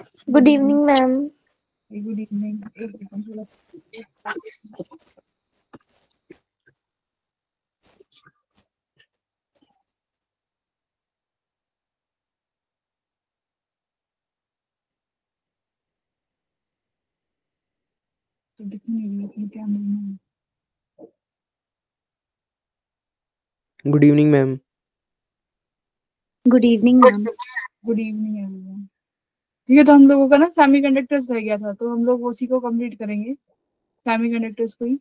Good evening, ma'am. Good evening. एक second थोड़ा तो दिख नहीं रही है क्या ma'am. Good evening ma'am. Good evening ma'am. Good evening everyone. ठीक है, तो हम लोगों का ना सेमीकंडक्टर्स रह गया था, तो हम लोग उसी को कंप्लीट करेंगे, सेमीकंडक्टर्स को ही।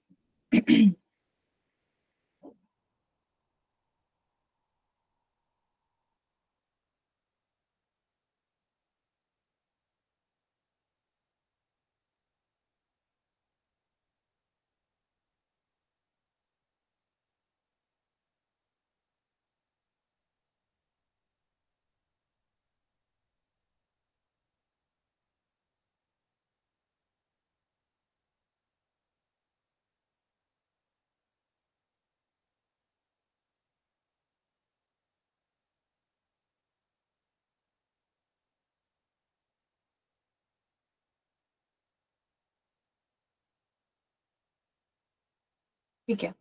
ठीक है।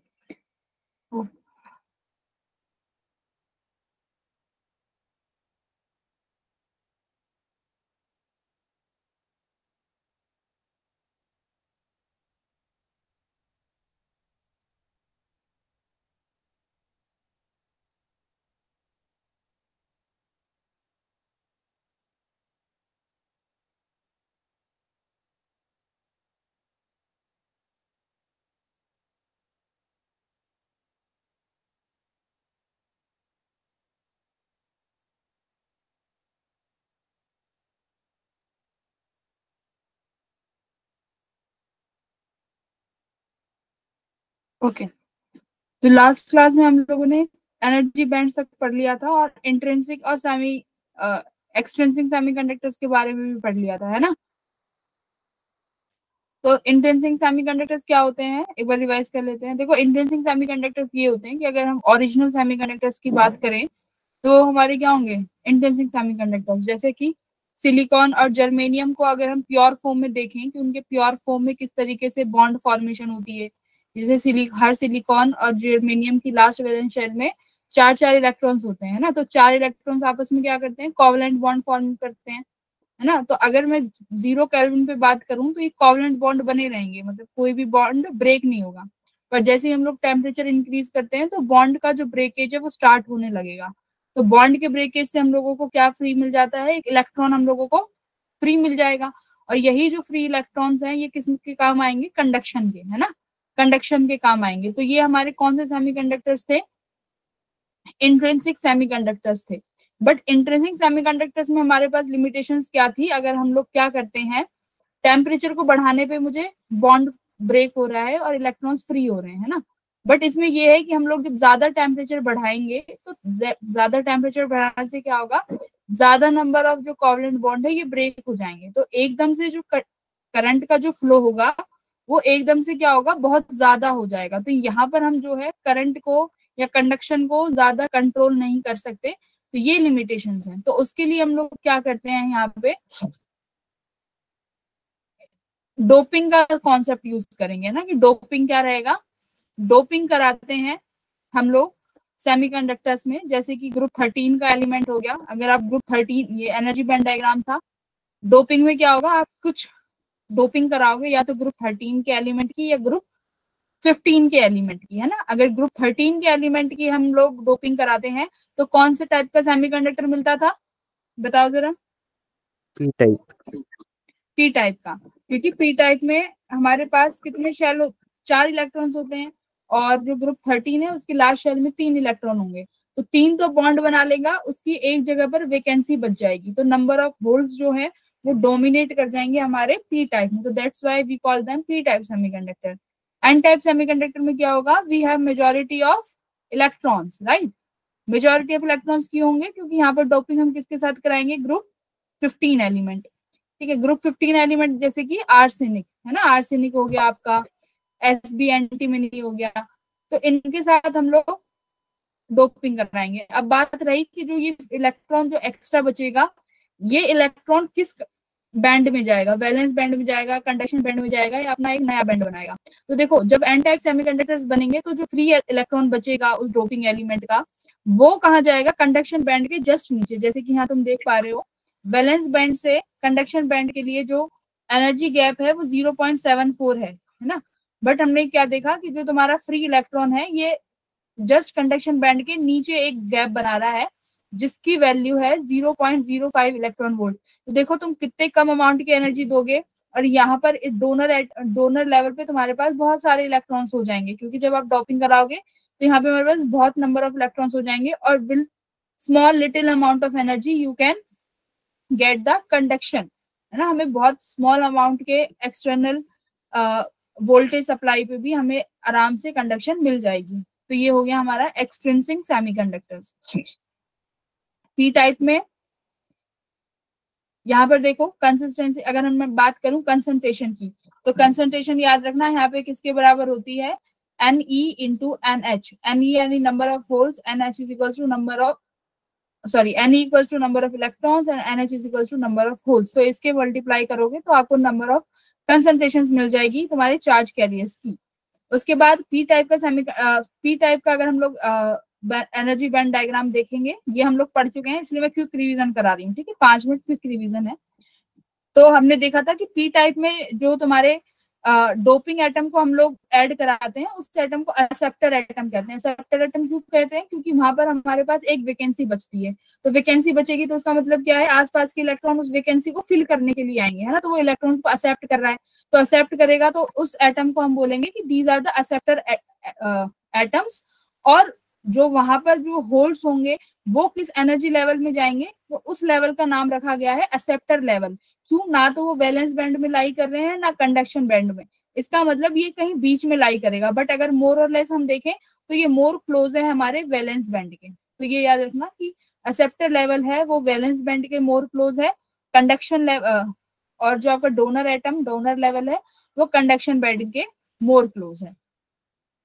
ओके, तो लास्ट क्लास में हम लोगों ने एनर्जी बैंड्स तक पढ़ लिया था और इंट्रिंसिक और सेमी एक्सट्रिंसिक सेमीकंडक्टर्स के बारे में भी पढ़ लिया था, है ना। तो इंट्रिंसिक सेमीकंडक्टर्स क्या होते हैं, एक बार रिवाइज कर लेते हैं। देखो, इंट्रिंसिक सेमीकंडक्टर्स ये होते हैं कि अगर हम ओरिजिनल सेमीकंडक्टर्स की बात करें तो हमारे क्या होंगे, इंट्रिंसिक सेमीकंडक्टर्स। जैसे कि सिलिकॉन और जर्मेनियम को अगर हम प्योर फॉर्म में देखें कि उनके प्योर फॉर्म में किस तरीके से बॉन्ड फॉर्मेशन होती है, जैसे हर सिलिकॉन और जर्मेनियम की लास्ट वैलेंस शेल में चार चार इलेक्ट्रॉन्स होते हैं ना, तो चार इलेक्ट्रॉन्स आपस में क्या करते हैं, कोवलेंट बॉन्ड फॉर्म करते हैं, है ना। तो अगर मैं 0 केल्विन पे बात करूं तो ये कोवलेंट बॉन्ड बने रहेंगे, मतलब कोई भी बॉन्ड ब्रेक नहीं होगा। पर जैसे ही हम लोग टेम्परेचर इंक्रीज करते हैं तो बॉन्ड का जो ब्रेकेज है वो स्टार्ट होने लगेगा। तो बॉन्ड के ब्रेकेज से हम लोगों को क्या फ्री मिल जाता है, एक इलेक्ट्रॉन हम लोगों को फ्री मिल जाएगा। और यही जो फ्री इलेक्ट्रॉन्स हैं ये किस के काम आएंगे, कंडक्शन के, है ना, कंडक्शन के काम आएंगे। तो ये हमारे कौन से सेमीकंडक्टर्स थे, इंट्रिंसिक सेमीकंडक्टर्स थे। बट इंट्रिंसिक सेमीकंडक्टर्स में हमारे पास लिमिटेशंस क्या थी, अगर हम लोग क्या करते हैं, टेम्परेचर को बढ़ाने पे मुझे बॉन्ड ब्रेक हो रहा है और इलेक्ट्रॉन्स फ्री हो रहे हैं, है ना। बट इसमें ये है कि हम लोग जब ज्यादा टेम्परेचर बढ़ाएंगे तो ज्यादा टेम्परेचर बढ़ाने से क्या होगा, ज्यादा नंबर ऑफ जो कोवलेंट बॉन्ड है ये ब्रेक हो जाएंगे। तो एकदम से जो करंट का जो फ्लो होगा वो एकदम से क्या होगा, बहुत ज्यादा हो जाएगा। तो यहाँ पर हम जो है करंट को या कंडक्शन को ज्यादा कंट्रोल नहीं कर सकते, तो ये लिमिटेशंस हैं। तो उसके लिए हम लोग क्या करते हैं, यहाँ पे डोपिंग का कॉन्सेप्ट यूज करेंगे ना, कि डोपिंग क्या रहेगा, डोपिंग कराते हैं हम लोग सेमीकंडक्टर्स में। जैसे कि ग्रुप 13 का एलिमेंट हो गया, अगर आप ग्रुप 13, ये एनर्जी बैंड डायग्राम था, डोपिंग में क्या होगा, आप कुछ डोपिंग कराओगे या तो ग्रुप 13 के एलिमेंट की या ग्रुप 15 के एलिमेंट की, है ना। अगर ग्रुप 13 के एलिमेंट की हम लोग डोपिंग कराते हैं तो कौन से टाइप का सेमीकंडक्टर मिलता था, बताओ जरा। P type. पी टाइप का, क्योंकि पी टाइप में हमारे पास कितने शेल, 4 इलेक्ट्रॉन्स होते हैं, और जो ग्रुप 13 है उसकी लास्ट शेल में 3 इलेक्ट्रॉन होंगे। तो 3 तो बॉन्ड बना लेगा, उसकी एक जगह पर वैकेंसी बच जाएगी, तो नंबर ऑफ होल्स जो है वो डोमिनेट कर जाएंगे हमारे पी टाइप में। तो that's why we call them P type semiconductor. N type semiconductor में क्या होगा, we have majority of electrons, right. Majority of electrons क्यों होंगे, क्योंकि यहाँ पर डोपिंग हम किसके साथ कराएंगे, ग्रुप 15 एलिमेंट। ठीक है, ग्रुप 15 एलिमेंट जैसे कि आर्सेनिक, है ना, आर्सेनिक हो गया आपका, एसबी एंटीमनी हो गया, तो इनके साथ हम लोग डोपिंग कराएंगे। अब बात रही कि जो ये इलेक्ट्रॉन जो एक्स्ट्रा बचेगा, ये इलेक्ट्रॉन किस बैंड में जाएगा, वैलेंस बैंड में जाएगा, कंडक्शन बैंड में जाएगा, या अपना एक नया बैंड बनाएगा। तो देखो जब एन टाइप सेमीकंडक्टर्स बनेंगे तो जो फ्री इलेक्ट्रॉन बचेगा उस डोपिंग एलिमेंट का, वो कहाँ जाएगा, कंडक्शन बैंड के जस्ट नीचे। जैसे कि यहाँ तुम देख पा रहे हो, वैलेंस बैंड से कंडक्शन बैंड के लिए जो एनर्जी गैप है वो 0.74 है ना। बट हमने क्या देखा कि जो तुम्हारा फ्री इलेक्ट्रॉन है ये जस्ट कंडक्शन बैंड के नीचे एक गैप बना रहा है जिसकी वैल्यू है 0.05 इलेक्ट्रॉन वोल्ट। तो देखो तुम कितने कम अमाउंट की एनर्जी दोगे, और यहाँ पर इस डोनर लेवल पे तुम्हारे पास बहुत सारे इलेक्ट्रॉन्स हो जाएंगे, क्योंकि जब आप डॉपिंग कराओगे तो यहाँ पे हमारे पास बहुत नंबर ऑफ इलेक्ट्रॉन्स हो जाएंगे, और will small little amount of energy you can get the conduction, है ना। हमें बहुत स्मॉल अमाउंट के एक्सटर्नल वोल्टेज सप्लाई पे भी हमें आराम से कंडक्शन मिल जाएगी। तो ये हो गया हमारा एक्सट्रिंसिक सेमीकंडक्टर्स। पी टाइप में यहाँ पर देखो कंसिस्टेंसी, अगर हम बात करूं कंसंट्रेशन की, तो कंसंट्रेशन याद रखना यहाँ पे किसके बराबर होती है, Ne इंटू NH। Ne यानी number of holes, NH is equal to number of Ne equals to number of electrons and NH is equals to number of holes. तो इसके मल्टीप्लाई करोगे तो आपको नंबर ऑफ कंसंट्रेशंस मिल जाएगी तुम्हारे charge carriers की। उसके बाद पी टाइप का अगर हम लोग एनर्जी बैंड डायग्राम देखेंगे, ये हम लोग पढ़ चुके हैं इसलिए मैं क्विक रिवीजन करा रही हूँ, ठीक है, 5 मिनट क्विक रिवीजन है। तो हमने देखा था कि पी टाइप में जो तुम्हारे डोपिंग एटम को हम लोग ऐड कराते हैं उस एटम को एक्सेप्टर एटम कहते हैं। एक्सेप्टर एटम क्यों कहते हैं, क्योंकि वहां पर हमारे पास एक वैकेंसी बचती है। तो वैकेंसी बचेगी तो उसका मतलब क्या है, आसपास के इलेक्ट्रॉन उस वैकेंसी को फिल करने के लिए आएंगे, है ना। तो वो इलेक्ट्रॉन्स को एक्सेप्ट कर रहा है, तो एक्सेप्ट करेगा तो उस एटम को हम बोलेंगे कि these are the acceptor atoms. और जो वहां पर जो होल्स होंगे वो किस एनर्जी लेवल में जाएंगे, तो उस लेवल का नाम रखा गया है एक्सेप्टर लेवल। क्यों, ना तो वो वैलेंस बैंड में लाई कर रहे हैं ना कंडक्शन बैंड में, इसका मतलब ये कहीं बीच में लाई करेगा। बट अगर मोर और लेस हम देखें तो ये मोर क्लोज है हमारे वैलेंस बैंड के। तो ये याद रखना कि एक्सेप्टर लेवल है वो वैलेंस बैंड के मोर क्लोज है, कंडक्शन लेवल और जो आपका डोनर लेवल है वो कंडक्शन बैंड के मोर क्लोज है।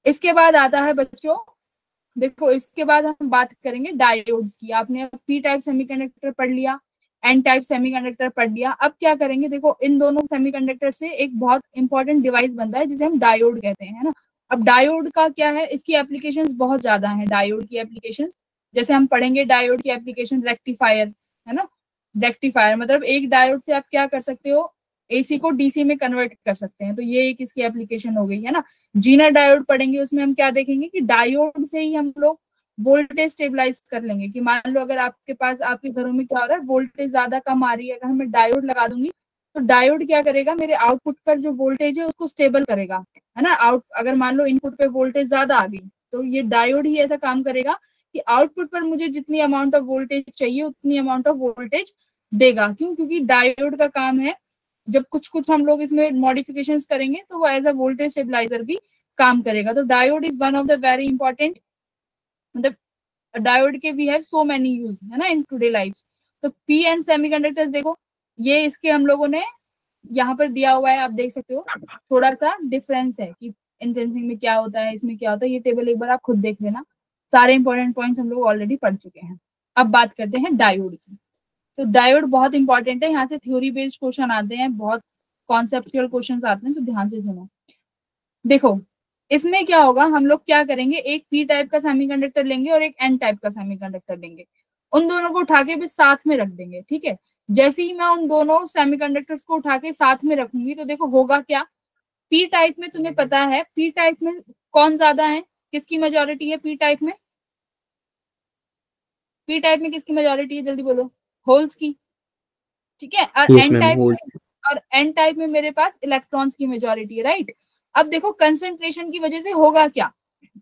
इसके बाद आता है बच्चों, देखो इसके बाद हम बात करेंगे डायोड्स की। आपने पी टाइप सेमीकंडक्टर पढ़ लिया, एन टाइप सेमीकंडक्टर पढ़ लिया। अब क्या करेंगे, देखो इन दोनों सेमीकंडक्टर से एक बहुत इंपॉर्टेंट डिवाइस बनता है जिसे हम डायोड कहते हैं, है ना। अब डायोड का क्या है, इसकी एप्लीकेशंस बहुत ज्यादा हैं। डायोड की एप्लीकेशंस जैसे हम पढ़ेंगे, डायोड की एप्लीकेशन रेक्टिफायर, है ना। रेक्टिफायर मतलब एक डायोड से आप क्या कर सकते हो, एसी को डीसी में कन्वर्ट कर सकते हैं। तो ये एक इसकी एप्लीकेशन हो गई, है ना। जीनर डायोड पढ़ेंगे, उसमें हम क्या देखेंगे कि डायोड से ही हम लोग वोल्टेज स्टेबलाइज कर लेंगे। कि मान लो अगर आपके पास आपके घरों में क्या हो रहा है, वोल्टेज ज्यादा कम आ रही है, अगर मैं डायोड लगा दूंगी तो डायोड क्या करेगा, मेरे आउटपुट पर जो वोल्टेज है उसको स्टेबल करेगा, है ना। अगर मान लो इनपुट पे वोल्टेज ज्यादा आ गई तो ये डायोड ही ऐसा काम करेगा कि आउटपुट पर मुझे जितनी अमाउंट ऑफ वोल्टेज चाहिए उतनी अमाउंट ऑफ वोल्टेज देगा। क्यों, क्योंकि डायोड का काम है, जब कुछ कुछ हम लोग इसमें मॉडिफिकेशंस करेंगे तो वो एज अ वोल्टेज स्टेबलाइजर भी काम करेगा। तो diode is one of the very important, मतलब डायोड के we have so many use, है ना, इन टुडे लाइफ। तो पी एन सेमीकंडक्टर्स देखो, ये इसके हम लोगों ने यहाँ पर दिया हुआ है, आप देख सकते हो थोड़ा सा डिफरेंस है कि इंटेंसिटी में क्या होता है, इसमें क्या होता है। ये टेबल एक बार आप खुद देख लेना, सारे इंपॉर्टेंट पॉइंट्स हम लोग ऑलरेडी पढ़ चुके हैं। अब बात करते हैं डायोड की। तो डायोड बहुत इंपॉर्टेंट है, यहाँ से थ्योरी बेस्ड क्वेश्चन आते हैं, बहुत कॉन्सेप्चुअल क्वेश्चन आते हैं, तो ध्यान से सुनो। देखो इसमें क्या होगा, हम लोग क्या करेंगे, एक पी टाइप का सेमीकंडक्टर लेंगे और एक एन टाइप का सेमीकंडक्टर लेंगे, उन दोनों को उठा के भी साथ में रख देंगे, ठीक है। जैसे ही मैं उन दोनों सेमीकंडक्टर्स को उठा के साथ में रखूंगी तो देखो होगा क्या, पी टाइप में तुम्हें पता है पी टाइप में कौन ज्यादा है, किसकी मेजोरिटी है पी टाइप में, पी टाइप में किसकी मेजोरिटी है, जल्दी बोलो, होल्स की, ठीक है। और yes ma'am, hole. N type में मेरे पास इलेक्ट्रॉन्स की मेजोरिटी है, राइट। अब देखो कंसंट्रेशन की वजह से होगा क्या,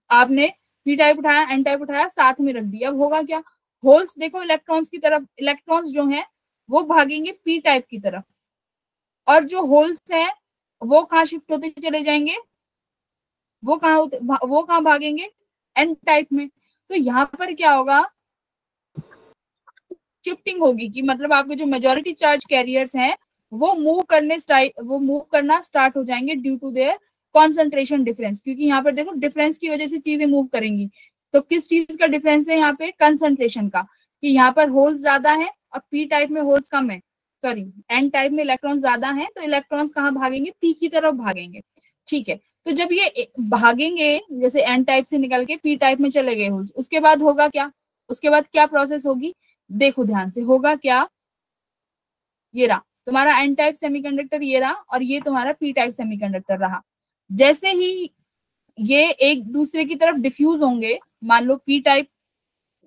आपने पी टाइप उठाया एन टाइप उठाया साथ में रख दिया, अब होगा क्या, होल्स देखो इलेक्ट्रॉन्स की तरफ, इलेक्ट्रॉन्स जो हैं वो भागेंगे पी टाइप की तरफ, और जो होल्स हैं वो कहाँ शिफ्ट होते चले जाएंगे, वो कहाँ भागेंगे, एन टाइप में। तो यहाँ पर क्या होगा, शिफ्टिंग होगी, कि मतलब आपके जो मेजोरिटी चार्ज कैरियर्स हैं वो मूव करना स्टार्ट हो जाएंगे due to their concentration difference. क्योंकि यहाँ पर देखो डिफरेंस की वजह से चीजें मूव करेंगी। तो किस चीज का डिफरेंस है यहाँ पे, कंसंट्रेशन का, कि यहाँ पर होल्स ज्यादा है और पी टाइप में होल्स कम है। सॉरी एन टाइप में इलेक्ट्रॉन ज्यादा हैं तो इलेक्ट्रॉन्स कहाँ भागेंगे, पी की तरफ भागेंगे। ठीक है, तो जब ये भागेंगे जैसे एन टाइप से निकल के पी टाइप में चले गए होल्स, उसके बाद होगा क्या, उसके बाद क्या प्रोसेस होगी, देखो ध्यान से, होगा क्या, ये रहा तुम्हारा एन टाइप सेमीकंडक्टर, ये रहा, और ये तुम्हारा पी टाइप सेमीकंडक्टर रहा। जैसे ही ये एक दूसरे की तरफ डिफ्यूज होंगे, मान लो पी टाइप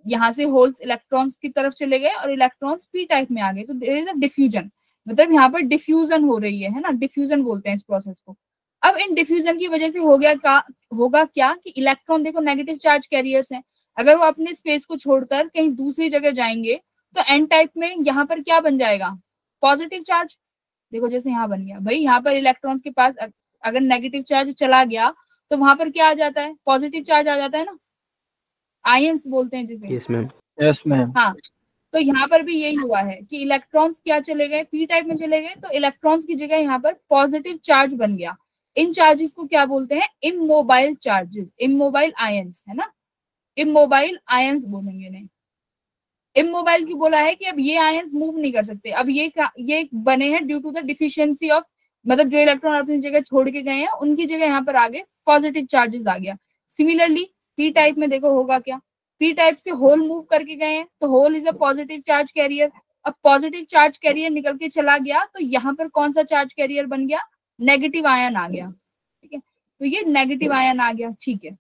यहाँ से होल्स इलेक्ट्रॉन्स की तरफ चले गए और इलेक्ट्रॉन्स पी टाइप में आ गए, तो देयर इज अ डिफ्यूजन, मतलब यहाँ पर डिफ्यूजन हो रही है ना, डिफ्यूजन बोलते हैं इस प्रोसेस को। अब इन डिफ्यूजन की वजह से होगा क्या कि इलेक्ट्रॉन देखो नेगेटिव चार्ज कैरियर्स हैं, अगर वो अपने स्पेस को छोड़कर कहीं दूसरी जगह जाएंगे तो एन टाइप में यहाँ पर क्या बन जाएगा, पॉजिटिव चार्ज। देखो जैसे यहाँ बन गया भाई, यहाँ पर इलेक्ट्रॉन्स के पास अगर नेगेटिव चार्ज चला गया तो वहां पर क्या आ जाता है, पॉजिटिव चार्ज आ जाता है ना, आयंस बोलते हैं जिसे। Yes ma'am. Yes ma'am. हाँ, तो यहाँ पर भी यही हुआ है कि इलेक्ट्रॉन्स क्या चले गए, पी टाइप में चले गए, तो इलेक्ट्रॉन्स की जगह यहाँ पर पॉजिटिव चार्ज बन गया। इन चार्जेस को क्या बोलते हैं, इमोबाइल चार्जेस, इमोबाइल आयंस, है ना, इमोबाइल आयंस बोलेंगे इन्हें। इमोबाइल क्यों बोला है कि अब ये आयंस मूव नहीं कर सकते, अब ये बने हैं due to the deficiency of, मतलब जो इलेक्ट्रॉन अपनी जगह छोड़ के गए हैं उनकी जगह यहाँ पर आगे पॉजिटिव चार्जेस आ गया। सिमिलरली पी टाइप में देखो होगा क्या, पी टाइप से होल मूव करके गए हैं तो hole is a positive charge carrier, अब पॉजिटिव चार्ज कैरियर निकल के चला गया तो यहाँ पर कौन सा चार्ज कैरियर बन गया, नेगेटिव आयन आ गया। ठीक है, तो ये नेगेटिव आयन आ गया। ठीक है,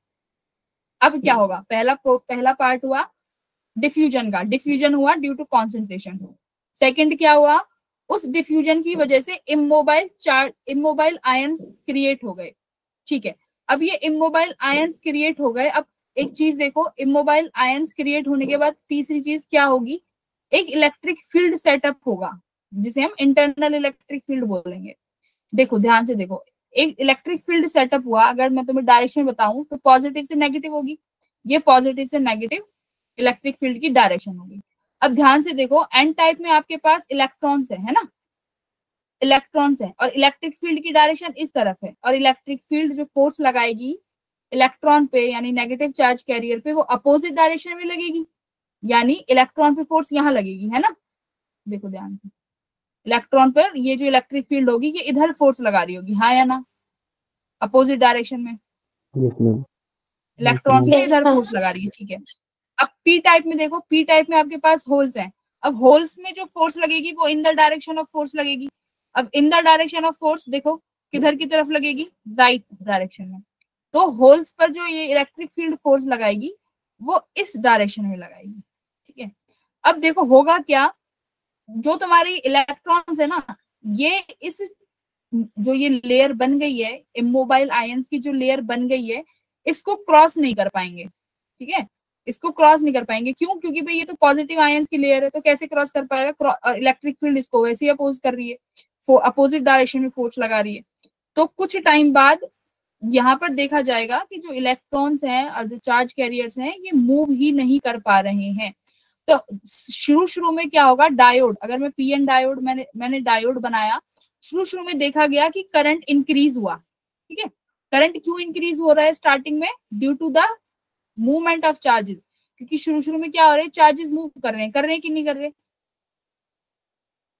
अब क्या होगा, पहला पार्ट हुआ डिफ्यूजन का, डिफ्यूजन हुआ ड्यू टू कॉन्सेंट्रेशन। सेकंड क्या हुआ, उस डिफ्यूजन की वजह से इमोबाइल आयंस क्रिएट हो गए। ठीक है, अब ये इमोबाइल आयंस क्रिएट हो गए। अब एक चीज देखो, इमोबाइल आयंस क्रिएट होने के बाद तीसरी चीज क्या होगी, एक इलेक्ट्रिक फील्ड सेटअप होगा जिसे हम इंटरनल इलेक्ट्रिक फील्ड बोलेंगे। देखो ध्यान से देखो, एक इलेक्ट्रिक फील्ड सेटअप हुआ, अगर मैं तुम्हें डायरेक्शन बताऊं तो पॉजिटिव से नेगेटिव होगी, ये पॉजिटिव से नेगेटिव इलेक्ट्रिक फील्ड की डायरेक्शन होगी। अब ध्यान से देखो, एन टाइप में आपके पास इलेक्ट्रॉन्स है ना, इलेक्ट्रॉन्स है, और इलेक्ट्रिक फील्ड की डायरेक्शन इस तरफ है, और इलेक्ट्रिक फील्ड जो फोर्स लगाएगी इलेक्ट्रॉन पे यानी नेगेटिव चार्ज कैरियर पे वो अपोजिट डायरेक्शन में लगेगी, यानी इलेक्ट्रॉन पे फोर्स यहाँ लगेगी, है ना। देखो ध्यान से, इलेक्ट्रॉन पर ये जो इलेक्ट्रिक फील्ड होगी ये इधर फोर्स लगा रही होगी, हाँ या ना, अपोजिट डायरेक्शन में, यस मैम। इलेक्ट्रॉन्स पे इधर फोर्स लगा रही है। ठीक है, अब पी टाइप में देखो, पी टाइप में आपके पास होल्स हैं, अब होल्स में जो फोर्स लगेगी वो in the direction of force लगेगी। अब in the direction of force देखो किधर की तरफ लगेगी, राइट डायरेक्शन में, तो होल्स पर जो ये इलेक्ट्रिक फील्ड फोर्स लगाएगी वो इस डायरेक्शन में लगाएगी। ठीक है, अब देखो होगा क्या, जो तुम्हारी इलेक्ट्रॉन्स है ना, ये इस जो ये लेयर बन गई है, इमोबाइल आयंस की जो लेयर बन गई है, इसको क्रॉस नहीं कर पाएंगे। ठीक है, इसको क्रॉस नहीं कर पाएंगे, क्यों, क्योंकि भाई ये तो पॉजिटिव आयंस की लेयर है, तो कैसे क्रॉस कर पाएगा, इलेक्ट्रिक फील्ड इसको वैसे ही अपोज कर रही है, अपोजिट डायरेक्शन में फोर्स लगा रही है। तो कुछ टाइम बाद यहाँ पर देखा जाएगा कि जो इलेक्ट्रॉन्स हैं और जो चार्ज कैरियर्स हैं ये मूव ही नहीं कर पा रहे हैं। तो शुरू में क्या होगा, डायोड, अगर मैं पीएन डायोड मैंने डायोड बनाया, शुरू में देखा गया कि करंट इंक्रीज हुआ। ठीक है, करंट क्यों इंक्रीज हो रहा है स्टार्टिंग में, due to the movement of charges, क्योंकि शुरू में क्या हो रहा है, चार्जेस मूव कर रहे हैं कि नहीं कर रहे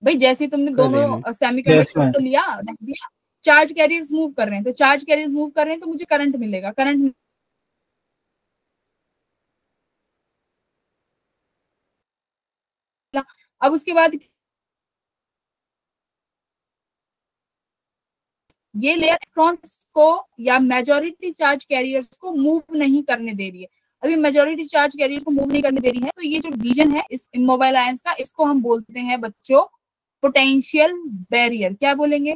भाई, जैसे तुमने दोनों सेमीकंडक्टर्स को लिया रख दिया, चार्ज कैरियर्स मूव कर रहे हैं, तो चार्ज कैरियर्स मूव कर रहे हैं तो मुझे करंट मिलेगा, करंट अब उसके बाद ये लेयर इलेक्ट्रॉन्स को या मेजॉरिटी चार्ज कैरियर्स को मूव नहीं करने दे रही है। अभी मेजॉरिटी चार्ज कैरियर्स को मूव नहीं करने दे रही है, तो ये जो रीजन है इस इमोबाइल आयंस का, इसको हम बोलते हैं बच्चों पोटेंशियल बैरियर। क्या बोलेंगे,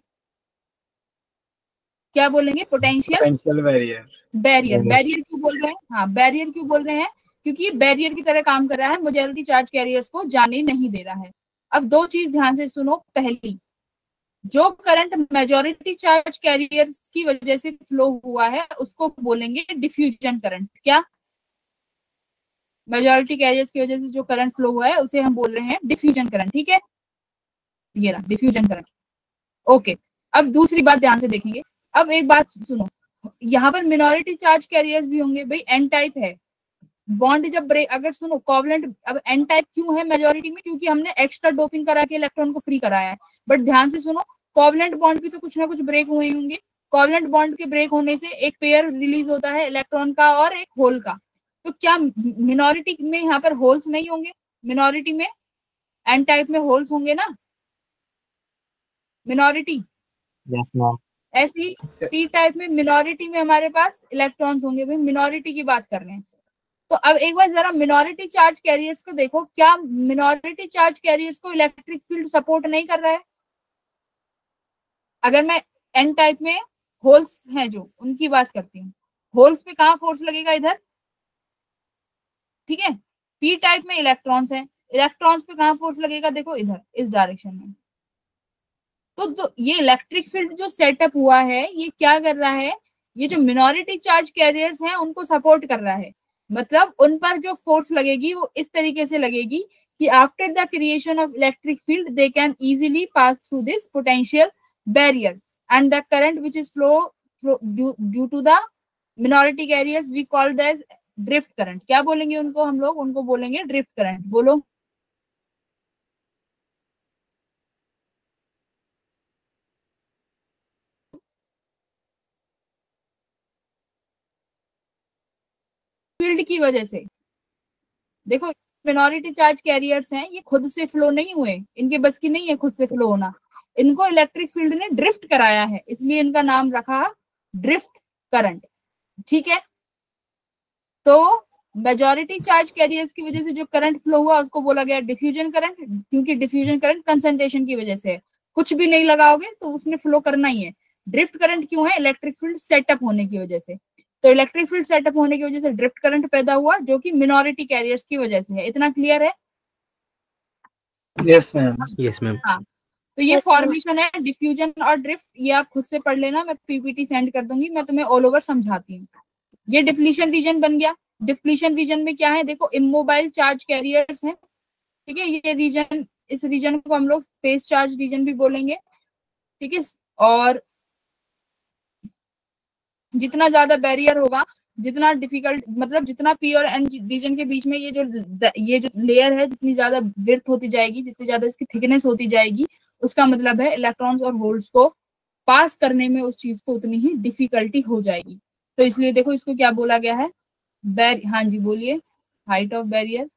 क्या बोलेंगे, पोटेंशियल बैरियर। बैरियर क्यों बोल रहे हैं, हाँ बैरियर क्यों बोल रहे हैं, क्योंकि बैरियर की तरह काम कर रहा है, मेजॉरिटी चार्ज कैरियर्स को जाने नहीं दे रहा है। अब दो चीज ध्यान से सुनो, पहली, जो करंट मेजॉरिटी चार्ज कैरियर्स की वजह से फ्लो हुआ है उसको बोलेंगे डिफ्यूजन करंट। क्या, मेजॉरिटी कैरियर्स की वजह से जो करंट फ्लो हुआ है उसे हम बोल रहे हैं डिफ्यूजन करंट। ठीक है, ये रहा डिफ्यूजन करंट। ओके, अब दूसरी बात ध्यान से देखेंगे, अब एक बात सुनो, यहाँ पर मिनोरिटी चार्ज कैरियर्स भी होंगे भाई, एन टाइप है, बॉन्ड जब ब्रेक, अगर सुनो कोवलेंट, अब एन टाइप क्यों है मेजोरिटी में, क्योंकि हमने एक्स्ट्रा डोपिंग करा के इलेक्ट्रॉन को फ्री कराया है। बट ध्यान से सुनो, कोवलेंट बॉन्ड भी तो कुछ ना कुछ ब्रेक हुए होंगे। कोवलेंट बॉन्ड के ब्रेक होने से एक पेयर रिलीज होता है इलेक्ट्रॉन का और एक होल का। तो क्या मिनोरिटी में यहाँ पर होल्स नहीं होंगे? मिनोरिटी में एन टाइप में होल्स होंगे ना, मिनोरिटी। Yes ma'am. ऐसे ही पी टाइप में मिनोरिटी में हमारे पास इलेक्ट्रॉन्स होंगे। भाई मिनोरिटी की बात कर रहे हैं। तो अब एक बार जरा मिनोरिटी चार्ज कैरियर्स को देखो, क्या मिनोरिटी चार्ज कैरियर्स को इलेक्ट्रिक फील्ड सपोर्ट नहीं कर रहा है? अगर मैं एन टाइप में होल्स हैं जो, उनकी बात करती हूँ, होल्स पे कहाँ फोर्स लगेगा? इधर, ठीक है। पी टाइप में इलेक्ट्रॉन्स हैं, इलेक्ट्रॉन्स पे कहाँ फोर्स लगेगा? देखो इधर, इस डायरेक्शन में। तो ये इलेक्ट्रिक फील्ड जो सेटअप हुआ है, ये क्या कर रहा है? ये जो मिनोरिटी चार्ज कैरियर्स हैं उनको सपोर्ट कर रहा है। मतलब उन पर जो फोर्स लगेगी वो इस तरीके से लगेगी कि after the creation of electric field they can easily pass through this potential barrier and the current which is flow due to the minority carriers we called as drift current. क्या बोलेंगे उनको हम लोग? उनको बोलेंगे ड्रिफ्ट करंट। बोलो। Field की वजह से, देखो मिनोरिटी चार्ज कैरियर्स हैं, ये खुद से फ्लो नहीं हुए, इनके बस की नहीं है खुद से फ्लो होना। इनको इलेक्ट्रिक फील्ड ने ड्रिफ्ट कराया है, इसलिए इनका नाम रखा ड्रिफ्ट करंट। ठीक है। तो मेजॉरिटी चार्ज कैरियर्स की वजह से जो करंट फ्लो हुआ उसको बोला गया डिफ्यूजन करंट, क्योंकि डिफ्यूजन करंट कंसंट्रेशन की वजह से, कुछ भी नहीं लगाओगे तो उसने फ्लो करना ही है। ड्रिफ्ट करंट क्यों है? इलेक्ट्रिक फील्ड सेटअप होने की वजह से। तो इलेक्ट्रिक फील्ड सेटअप होने की वजह से ड्रिफ्ट करंट पैदा हुआ, जो कि मिनोरिटी कैरियर्स की वजह से है। इतना क्लियर है? Yes ma'am. Yes ma'am. हाँ। तो ये फॉर्मेशन है डिफ्यूजन और ड्रिफ्ट, ये आप खुद से पढ़ लेना, मैं पीपीटी सेंड कर दूंगी, मैं तुम्हें ऑल ओवर समझाती हूँ। ये डिप्लीशन रीजन बन गया। डिप्लीशन रीजन में क्या है? देखो इमोबाइल चार्ज कैरियर्स हैं, ठीक है। ये रीजन, इस रीजन को हम लोग स्पेस चार्ज रीजन भी बोलेंगे, ठीक है। और जितना ज्यादा बैरियर होगा, जितना डिफिकल्ट, मतलब जितना पी और एन रीजन के बीच में ये जो लेयर है, जितनी ज्यादा विड्थ होती जाएगी, जितनी ज्यादा इसकी थिकनेस होती जाएगी, उसका मतलब है इलेक्ट्रॉन्स और होल्स को पास करने में उस चीज को उतनी ही डिफिकल्टी हो जाएगी। तो इसलिए देखो इसको क्या बोला गया है? हाँ जी बोलिए। हाइट ऑफ बैरियर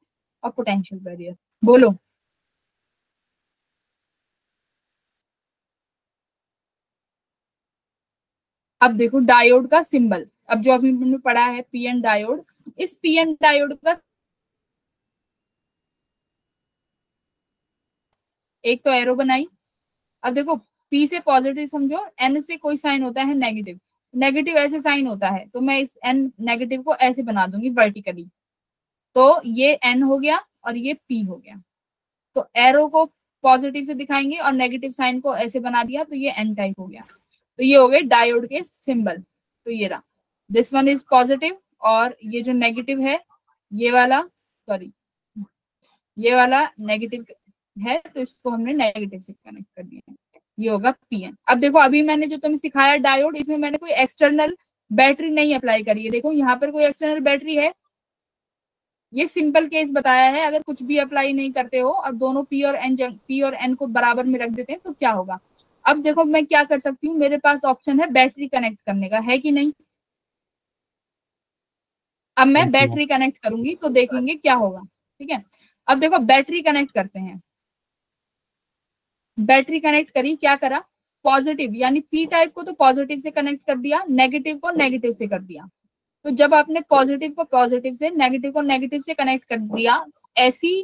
और पोटेंशियल बैरियर, बोलो। अब देखो डायोड का सिंबल, अब जो अभी हमने पढ़ा है पीएन डायोड, इस पीएन डायोड का एक तो एरो बनाई। अब देखो पी से पॉजिटिव समझो, एन से कोई साइन होता है नेगेटिव, नेगेटिव ऐसे साइन होता है, तो मैं इस एन नेगेटिव को ऐसे बना दूंगी वर्टिकली। तो ये एन हो गया और ये पी हो गया। तो एरो को पॉजिटिव से दिखाएंगे और नेगेटिव साइन को ऐसे बना दिया, तो ये एन टाइप हो गया। तो ये हो गए डायोड के सिंबल। तो ये रहा, दिस वन इज पॉजिटिव, और ये जो नेगेटिव है, ये वाला, सॉरी ये वाला नेगेटिव है, तो इसको हमने नेगेटिव से कनेक्ट कर दिया है। ये होगा पीएन। अब देखो अभी मैंने जो तुम्हें सिखाया डायोड, इसमें मैंने कोई एक्सटर्नल बैटरी नहीं अप्लाई करी है। देखो यहाँ पर कोई एक्सटर्नल बैटरी है, ये सिंपल केस बताया है। अगर कुछ भी अप्लाई नहीं करते हो और दोनों पी और एन को बराबर में रख देते हैं तो क्या होगा? अब देखो मैं क्या कर सकती हूँ, मेरे पास ऑप्शन है बैटरी कनेक्ट करने का, है कि नहीं? अब मैं बैटरी कनेक्ट करूंगी तो देखेंगे क्या होगा, ठीक है। अब देखो बैटरी कनेक्ट करते हैं। बैटरी कनेक्ट करी, क्या करा? पॉजिटिव यानी पी टाइप को तो पॉजिटिव से कनेक्ट कर दिया, नेगेटिव को नेगेटिव से कर दिया। तो जब आपने पॉजिटिव को पॉजिटिव से, नेगेटिव को नेगेटिव से कनेक्ट कर दिया, ऐसी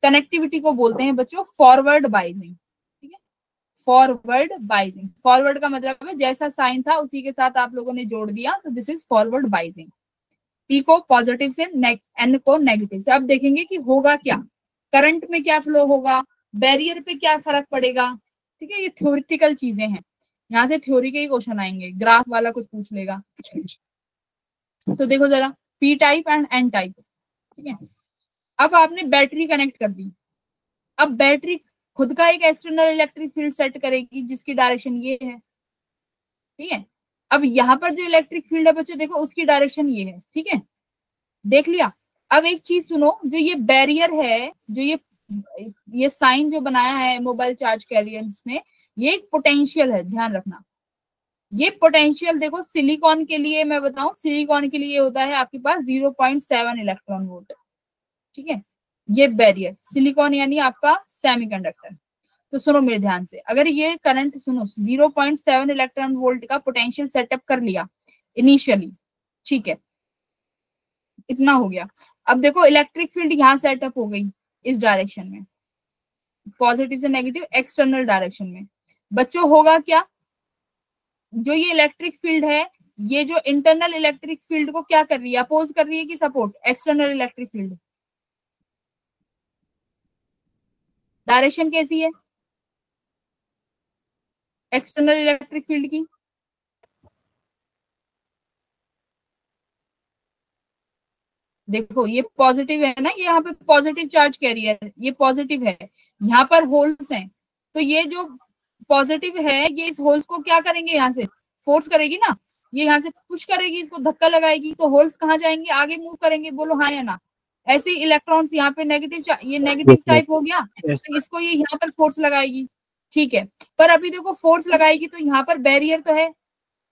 कनेक्टिविटी को बोलते हैं बच्चों फॉरवर्ड बाइजिंग, ठीक है। फॉरवर्ड बाइजिंग, फॉरवर्ड का मतलब है जैसा साइन था उसी के साथ आप लोगों ने जोड़ दिया, तो दिस इज फॉरवर्ड बाइजिंग। पी को पॉजिटिव से, एन को नेगेटिव से। अब देखेंगे कि होगा क्या, करंट में क्या फ्लो होगा, बैरियर पे क्या फर्क पड़ेगा, ठीक है। ये थ्योरिटिकल चीजें हैं, यहाँ से थ्योरी के ही क्वेश्चन आएंगे, ग्राफ वाला कुछ पूछ लेगा। तो देखो जरा, P type and N type, ठीक है। अब आपने बैटरी कनेक्ट कर दी। अब बैटरी खुद का एक एक्सटर्नल इलेक्ट्रिक फील्ड सेट करेगी जिसकी डायरेक्शन ये है, ठीक है। अब यहाँ पर जो इलेक्ट्रिक फील्ड है बच्चों देखो उसकी डायरेक्शन ये है, ठीक है। देख लिया। अब एक चीज सुनो, जो ये बैरियर है, जो ये साइन जो बनाया है मोबाइल चार्ज कैरियर्स ने, ये एक पोटेंशियल है, ध्यान रखना। ये पोटेंशियल देखो, सिलिकॉन के लिए मैं बताऊं, सिलिकॉन के लिए होता है आपके पास 0.7 इलेक्ट्रॉन वोल्ट, ठीक है। ये बैरियर सिलिकॉन यानी आपका सेमीकंडक्टर। तो सुनो मेरे ध्यान से, अगर ये करंट सुनो 0.7 इलेक्ट्रॉन वोल्ट का पोटेंशियल सेटअप कर लिया इनिशियली, ठीक है, इतना हो गया। अब देखो इलेक्ट्रिक फील्ड यहाँ सेटअप हो गई इस डायरेक्शन में, पॉजिटिव से नेगेटिव एक्सटर्नल डायरेक्शन में। बच्चों होगा क्या, जो ये इलेक्ट्रिक फील्ड है, ये जो इंटरनल इलेक्ट्रिक फील्ड को क्या कर रही है, अपोज कर रही है कि support, external electric field. Direction कैसी है एक्सटर्नल इलेक्ट्रिक फील्ड की? देखो ये पॉजिटिव है ना, ये यहाँ पे पॉजिटिव चार्ज कैरियर, ये पॉजिटिव है, यहाँ पर होल्स हैं, तो ये जो पॉजिटिव है ये इस होल्स को क्या करेंगे, यहाँ से फोर्स करेगी ना, ये यहाँ से पुश करेगी, इसको धक्का लगाएगी, तो होल्स कहाँ जाएंगे, आगे मूव करेंगे, बोलो हाँ या ना। ऐसे ही इलेक्ट्रॉन्स यहाँ पे नेगेटिव, ये नेगेटिव Yes, ma'am. टाइप हो गया, Yes. तो इसको ये यहाँ पर फोर्स लगाएगी, ठीक है। पर अभी देखो फोर्स लगाएगी तो यहाँ पर बैरियर तो है,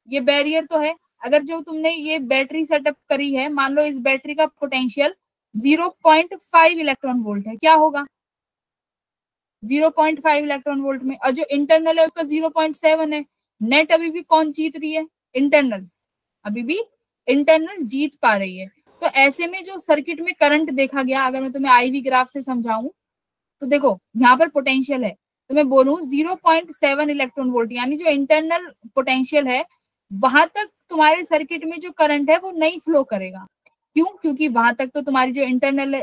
ये बैरियर तो है। अगर जो तुमने ये बैटरी सेटअप करी है, मान लो इस बैटरी का पोटेंशियल 0.5 इलेक्ट्रॉन वोल्ट है, क्या होगा 0.5 इलेक्ट्रॉन वोल्ट में, और जो इंटरनल है उसका 0.7 है। नेट अभी भी कौन जीत रही है, इंटरनल, अभी भी इंटरनल जीत पा रही है। तो ऐसे में जो सर्किट में करंट देखा गया, अगर मैं तुम्हें आईवी ग्राफ से समझाऊं, तो देखो यहाँ पर पोटेंशियल है, तो मैं बोलूं 0.7 इलेक्ट्रॉन वोल्ट, यानी जो इंटरनल पोटेंशियल है वहां तक तुम्हारे सर्किट में जो करंट है वो नहीं फ्लो करेगा। क्यों? क्योंकि वहां तक तो तुम्हारी जो इंटरनल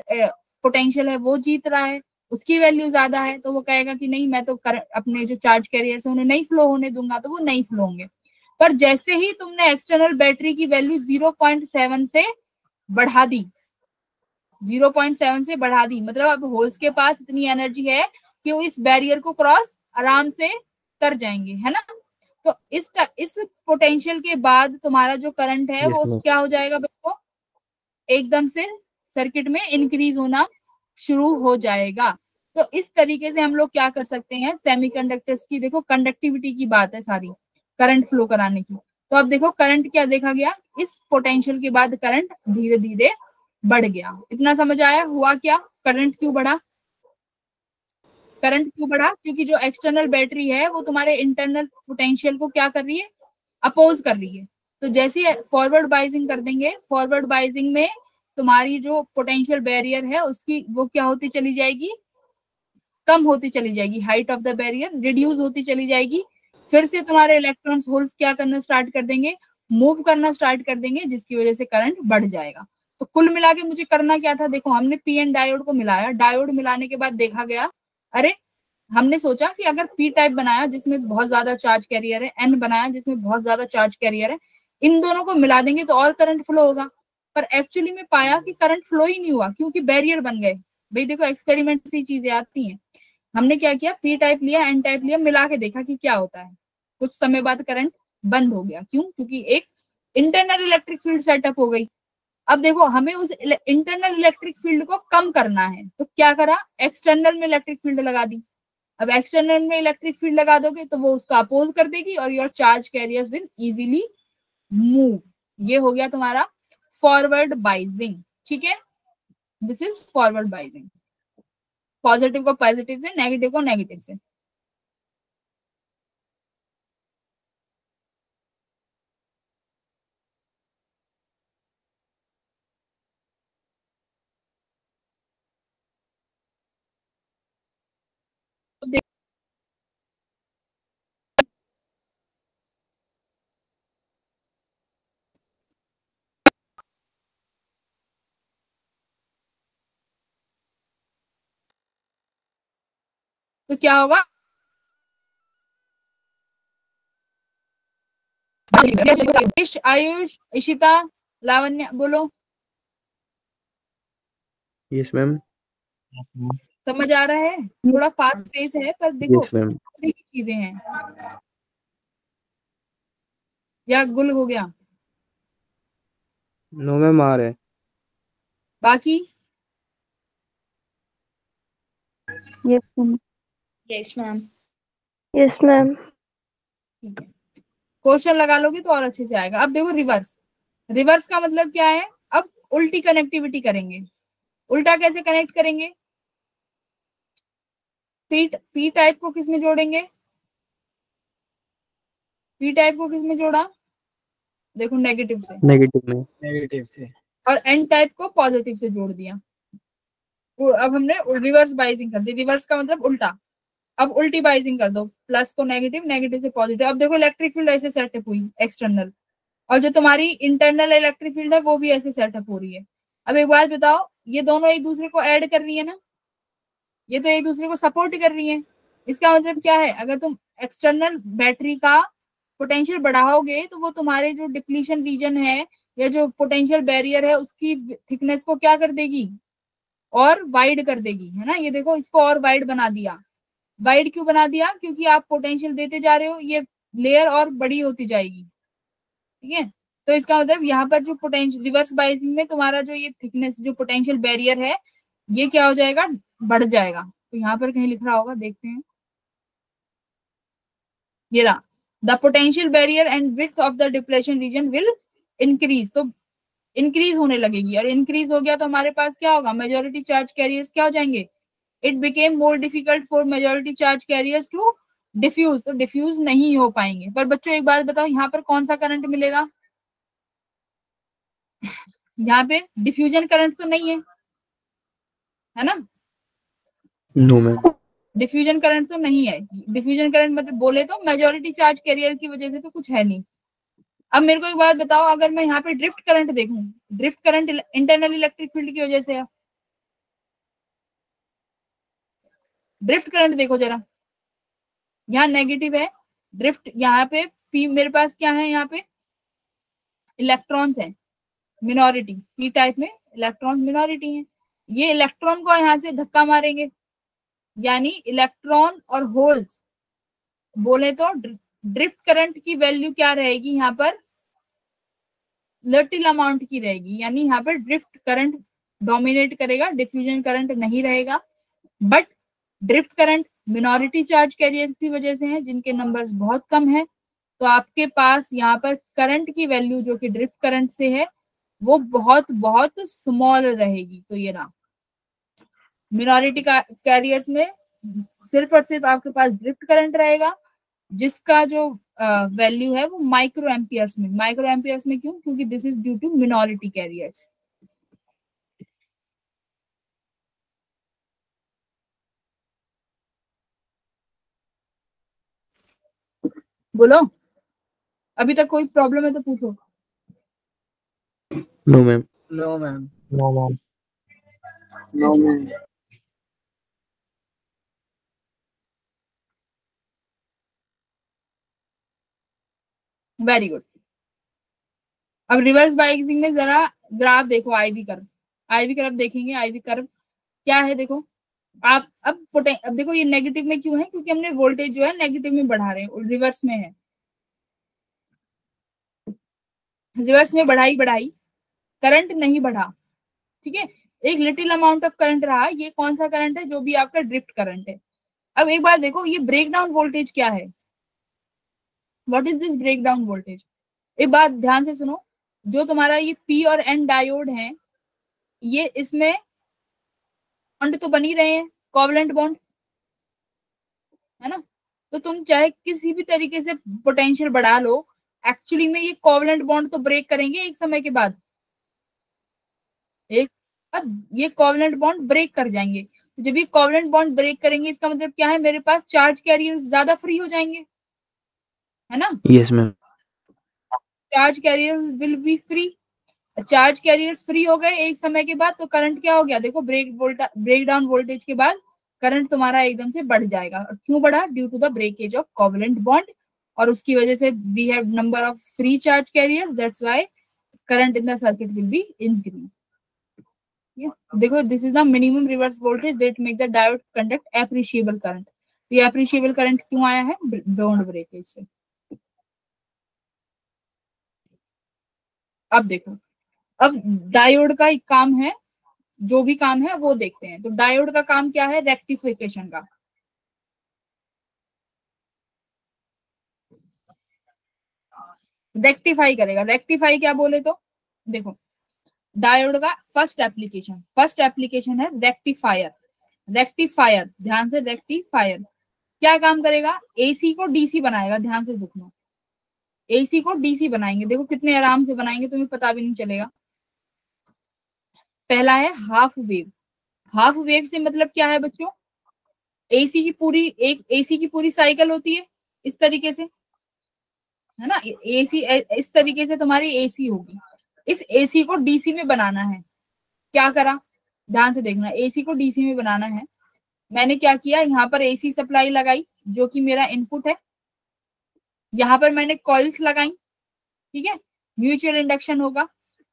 पोटेंशियल है वो जीत रहा है, उसकी वैल्यू ज्यादा है, तो वो कहेगा कि नहीं मैं तो अपने जो चार्ज कैरियर है उन्हें नहीं फ्लो होने दूंगा, तो वो नहीं फ्लो होंगे। पर जैसे ही तुमने एक्सटर्नल बैटरी की वैल्यू 0.7 से बढ़ा दी, 0.7 से बढ़ा दी, मतलब अब होल्स के पास इतनी एनर्जी है कि वो इस बैरियर को क्रॉस आराम से कर जाएंगे, है ना। तो इस पोटेंशियल के बाद तुम्हारा जो करंट है Yes, वो ma'am. क्या हो जाएगा बच्चों, एकदम से सर्किट में इंक्रीज होना शुरू हो जाएगा। तो इस तरीके से हम लोग क्या कर सकते हैं, सेमीकंडक्टर्स की देखो कंडक्टिविटी की बात है सारी, करंट फ्लो कराने की। तो अब देखो करंट क्या देखा गया, इस पोटेंशियल के बाद करंट धीरे धीरे बढ़ गया। इतना समझ आया हुआ क्या, करंट क्यों बढ़ा? करंट क्यों बढ़ा? क्योंकि जो एक्सटर्नल बैटरी है वो तुम्हारे इंटरनल पोटेंशियल को क्या कर रही है, अपोज कर रही है। तो जैसे फॉरवर्ड बाइजिंग कर देंगे, फॉरवर्ड बाइजिंग में तुम्हारी जो पोटेंशियल बैरियर है उसकी वो क्या होती चली जाएगी, कम होती चली जाएगी, height of the barrier reduce होती चली जाएगी। फिर से तुम्हारे इलेक्ट्रॉन्स होल्स क्या करना स्टार्ट कर देंगे, मूव करना स्टार्ट कर देंगे, जिसकी वजह से करंट बढ़ जाएगा। तो कुल मिला के मुझे करना क्या था, देखो हमने पी एन डायोड को मिलाया, डायोड मिलाने के बाद देखा गया, अरे हमने सोचा कि अगर पी टाइप बनाया जिसमें बहुत ज्यादा चार्ज कैरियर है, एन बनाया जिसमें बहुत ज्यादा चार्ज कैरियर है, इन दोनों को मिला देंगे तो और करंट फ्लो होगा। पर एक्चुअली में पाया कि करंट फ्लो ही नहीं हुआ, क्योंकि बैरियर बन गए। भाई देखो एक्सपेरिमेंट से चीजें आती हैं। हमने क्या किया, पी टाइप लिया, एन टाइप लिया, मिला के देखा कि क्या होता है। कुछ समय बाद करंट बंद हो गया, क्यों? क्योंकि एक इंटरनल इलेक्ट्रिक फील्ड सेटअप हो गई। अब देखो हमें उस इंटरनल इलेक्ट्रिक फील्ड को कम करना है, तो क्या करा, एक्सटर्नल में इलेक्ट्रिक फील्ड लगा दी। अब एक्सटर्नल में इलेक्ट्रिक फील्ड लगा दोगे तो वो उसका अपोज कर देगी और your charge carriers will easily move. ये हो गया तुम्हारा फॉरवर्ड बाइजिंग, ठीक है, दिस इज फॉरवर्ड बाइजिंग, पॉजिटिव को पॉजिटिव से, नेगेटिव को नेगेटिव से। तो क्या होगा, आयुष, इशिता, लावण्य बोलो। Yes, ma'am. समझ आ रहा है? थोड़ा फास्ट पेस है पर देखो Yes, ma'am. चीजें हैं, या गुल हो गया? No, ma'am. आ रहा है. बाकी yes ma'am. Yes ma'am. Yes ma'am. ठीक है, क्वेश्चन लगा लोगे तो और अच्छे से आएगा। अब देखो रिवर्स, रिवर्स का मतलब क्या है? अब उल्टी कनेक्टिविटी करेंगे। उल्टा कैसे कनेक्ट करेंगे? पी टाइप को किस में जोड़ेंगे? पी टाइप को किस में जोड़ा? देखो नेगेटिव से, नेगेटिव में। नेगेटिव से। और एन टाइप को पॉजिटिव से जोड़ दिया। अब हमने रिवर्स बाइजिंग कर दी। रिवर्स का मतलब उल्टा। अब उल्टी बाइजिंग कर दो, प्लस को नेगेटिव, नेगेटिव से पॉजिटिव। अब देखो इलेक्ट्रिक फील्ड ऐसे सेटअप हुई एक्सटर्नल, और जो तुम्हारी इंटरनल इलेक्ट्रिक फील्ड है वो भी ऐसे सेटअप हो रही है। अब एक बात बताओ, ये दोनों एक दूसरे को ऐड कर रही है ना, ये तो एक दूसरे को सपोर्ट कर रही है। इसका मतलब क्या है? अगर तुम एक्सटर्नल बैटरी का पोटेंशियल बढ़ाओगे तो वो तुम्हारे जो डिप्लीशन रीजन है या जो पोटेंशियल बैरियर है उसकी थिकनेस को क्या कर देगी? और वाइड कर देगी, है ना। ये देखो इसको और वाइड बना दिया। वाइड क्यों बना दिया? क्योंकि आप पोटेंशियल देते जा रहे हो, ये लेयर और बड़ी होती जाएगी। ठीक है, तो इसका मतलब यहाँ पर जो पोटेंशियल रिवर्स बाइजिंग में तुम्हारा जो ये थिकनेस, जो पोटेंशियल बैरियर है, ये क्या हो जाएगा? बढ़ जाएगा। तो यहाँ पर कहीं लिख रहा होगा, देखते हैं। ये रहा, the potential barrier and width of the depletion region will increase. तो इंक्रीज होने लगेगी, और इंक्रीज हो गया तो हमारे पास क्या होगा? मेजोरिटी चार्ज कैरियर्स क्या हो जाएंगे? It became more difficult for majority charge carriers to diffuse. तो डिफ्यूज नहीं हो पाएंगे। पर बच्चों एक बात बताओ, यहाँ पर कौन सा करंट मिलेगा? यहाँ पे डिफ्यूजन करंट तो नहीं है ना? No ma'am. डिफ्यूजन करंट तो नहीं है। डिफ्यूजन करंट मतलब बोले तो मेजोरिटी चार्ज कैरियर की वजह से तो कुछ है नहीं। अब मेरे को एक बात बताओ, अगर मैं यहाँ पे ड्रिफ्ट करंट देखूं, drift current internal electric field की वजह से है। ड्रिफ्ट करंट देखो जरा, यहाँ नेगेटिव है ड्रिफ्ट। यहाँ पे पी मेरे पास क्या है? यहाँ पे इलेक्ट्रॉन्स है मिनोरिटी। पी टाइप में इलेक्ट्रॉन मिनोरिटी है। ये इलेक्ट्रॉन को यहाँ से धक्का मारेंगे, यानी इलेक्ट्रॉन और होल्स बोले तो ड्रिफ्ट करंट की वैल्यू क्या रहेगी? यहाँ पर लिटिल अमाउंट की रहेगी, यानी यहाँ पर ड्रिफ्ट करंट डोमिनेट करेगा, डिफ्यूजन करंट नहीं रहेगा। But drift current minority charge carrier की वजह से है, जिनके नंबर्स बहुत कम है। तो आपके पास यहाँ पर करंट की वैल्यू जो कि ड्रिफ्ट करंट से है वो बहुत बहुत स्मॉल रहेगी। तो ये रहा, मिनोरिटी कैरियर्स में सिर्फ और सिर्फ आपके पास ड्रिफ्ट करंट रहेगा, जिसका जो वैल्यू है वो माइक्रो एम्पियर्स में। माइक्रो एम्पियर्स में क्यों? क्योंकि this is due to minority carriers. बोलो, अभी तक कोई प्रॉब्लम है तो पूछो। No ma'am. No ma'am. No ma'am. No ma'am. Very good. अब रिवर्स बाइजिंग में जरा ग्राफ देखो, आईवी कर्व। आईवी कर्व देखेंगे। आईवी कर्व क्या है? देखो आप अब देखो ये नेगेटिव में क्यों है? क्योंकि हमने वोल्टेज जो है नेगेटिव में बढ़ा रहे हैं और रिवर्स में है। रिवर्स में बढ़ाई बढ़ाई, करंट नहीं बढ़ा। ठीक है, एक लिटिल अमाउंट ऑफ करंट रहा। ये कौन सा करंट है? जो भी आपका ड्रिफ्ट करंट है। अब एक बात देखो, ये ब्रेक डाउन वोल्टेज क्या है? What is this breakdown voltage? एक बात ध्यान से सुनो, जो तुम्हारा ये पी और एन डायोड है, ये इसमें बॉन्ड तो बन ही रहे हैं, कोवलेंट बॉन्ड, है ना। तो तुम चाहे किसी भी तरीके से पोटेंशियल बढ़ा लो, एक्चुअली में ये कोवलेंट बॉन्ड तो ब्रेक करेंगे एक समय के बाद। एक ये कोवलेंट बॉन्ड ब्रेक कर जाएंगे। तो जब ये कोवलेंट बॉन्ड ब्रेक करेंगे, इसका मतलब क्या है? मेरे पास चार्ज कैरियर्स ज्यादा फ्री हो जाएंगे, है ना। Yes ma'am. Charge carrier will be free. Charge carriers free हो गए एक समय के बाद, तो करंट क्या हो गया? देखो ब्रेक डाउन वोल्टेज के बाद करंट तुम्हारा एकदम से बढ़ जाएगा। और क्यों बढ़ा? Due to the breakage of covalent bond, और उसकी वजह से we have number of free charge carriers, that's why current in the circuit will be increase. देखो this is the minimum reverse voltage that make the diode conduct appreciable current. ये appreciable current क्यों आया है? Bond breakage से। अब देखो, अब diode का एक काम है जो भी काम है वो देखते हैं। तो डायोड का काम क्या है? रेक्टिफिकेशन का। रेक्टिफाई करेगा। रेक्टिफाई क्या बोले तो देखो, डायोड का फर्स्ट एप्लीकेशन है रेक्टिफायर। रेक्टिफायर, ध्यान से, रेक्टिफायर क्या काम करेगा? एसी को डीसी बनाएगा। ध्यान से देखना, एसी को डीसी बनाएंगे। देखो कितने आराम से बनाएंगे, तुम्हें पता भी नहीं चलेगा। पहला है हाफ वेव। हाफ वेव से मतलब क्या है बच्चों? एसी की पूरी साइकिल होती है इस तरीके से, है ना। एसी इस तरीके से तुम्हारी एसी होगी। इस एसी को डीसी में बनाना है। क्या करा? ध्यान से देखना, एसी को डीसी में बनाना है। मैंने क्या किया, यहाँ पर एसी सप्लाई लगाई जो कि मेरा इनपुट है। यहाँ पर मैंने कॉइल्स लगाई, ठीक है, म्यूचुअल इंडक्शन होगा।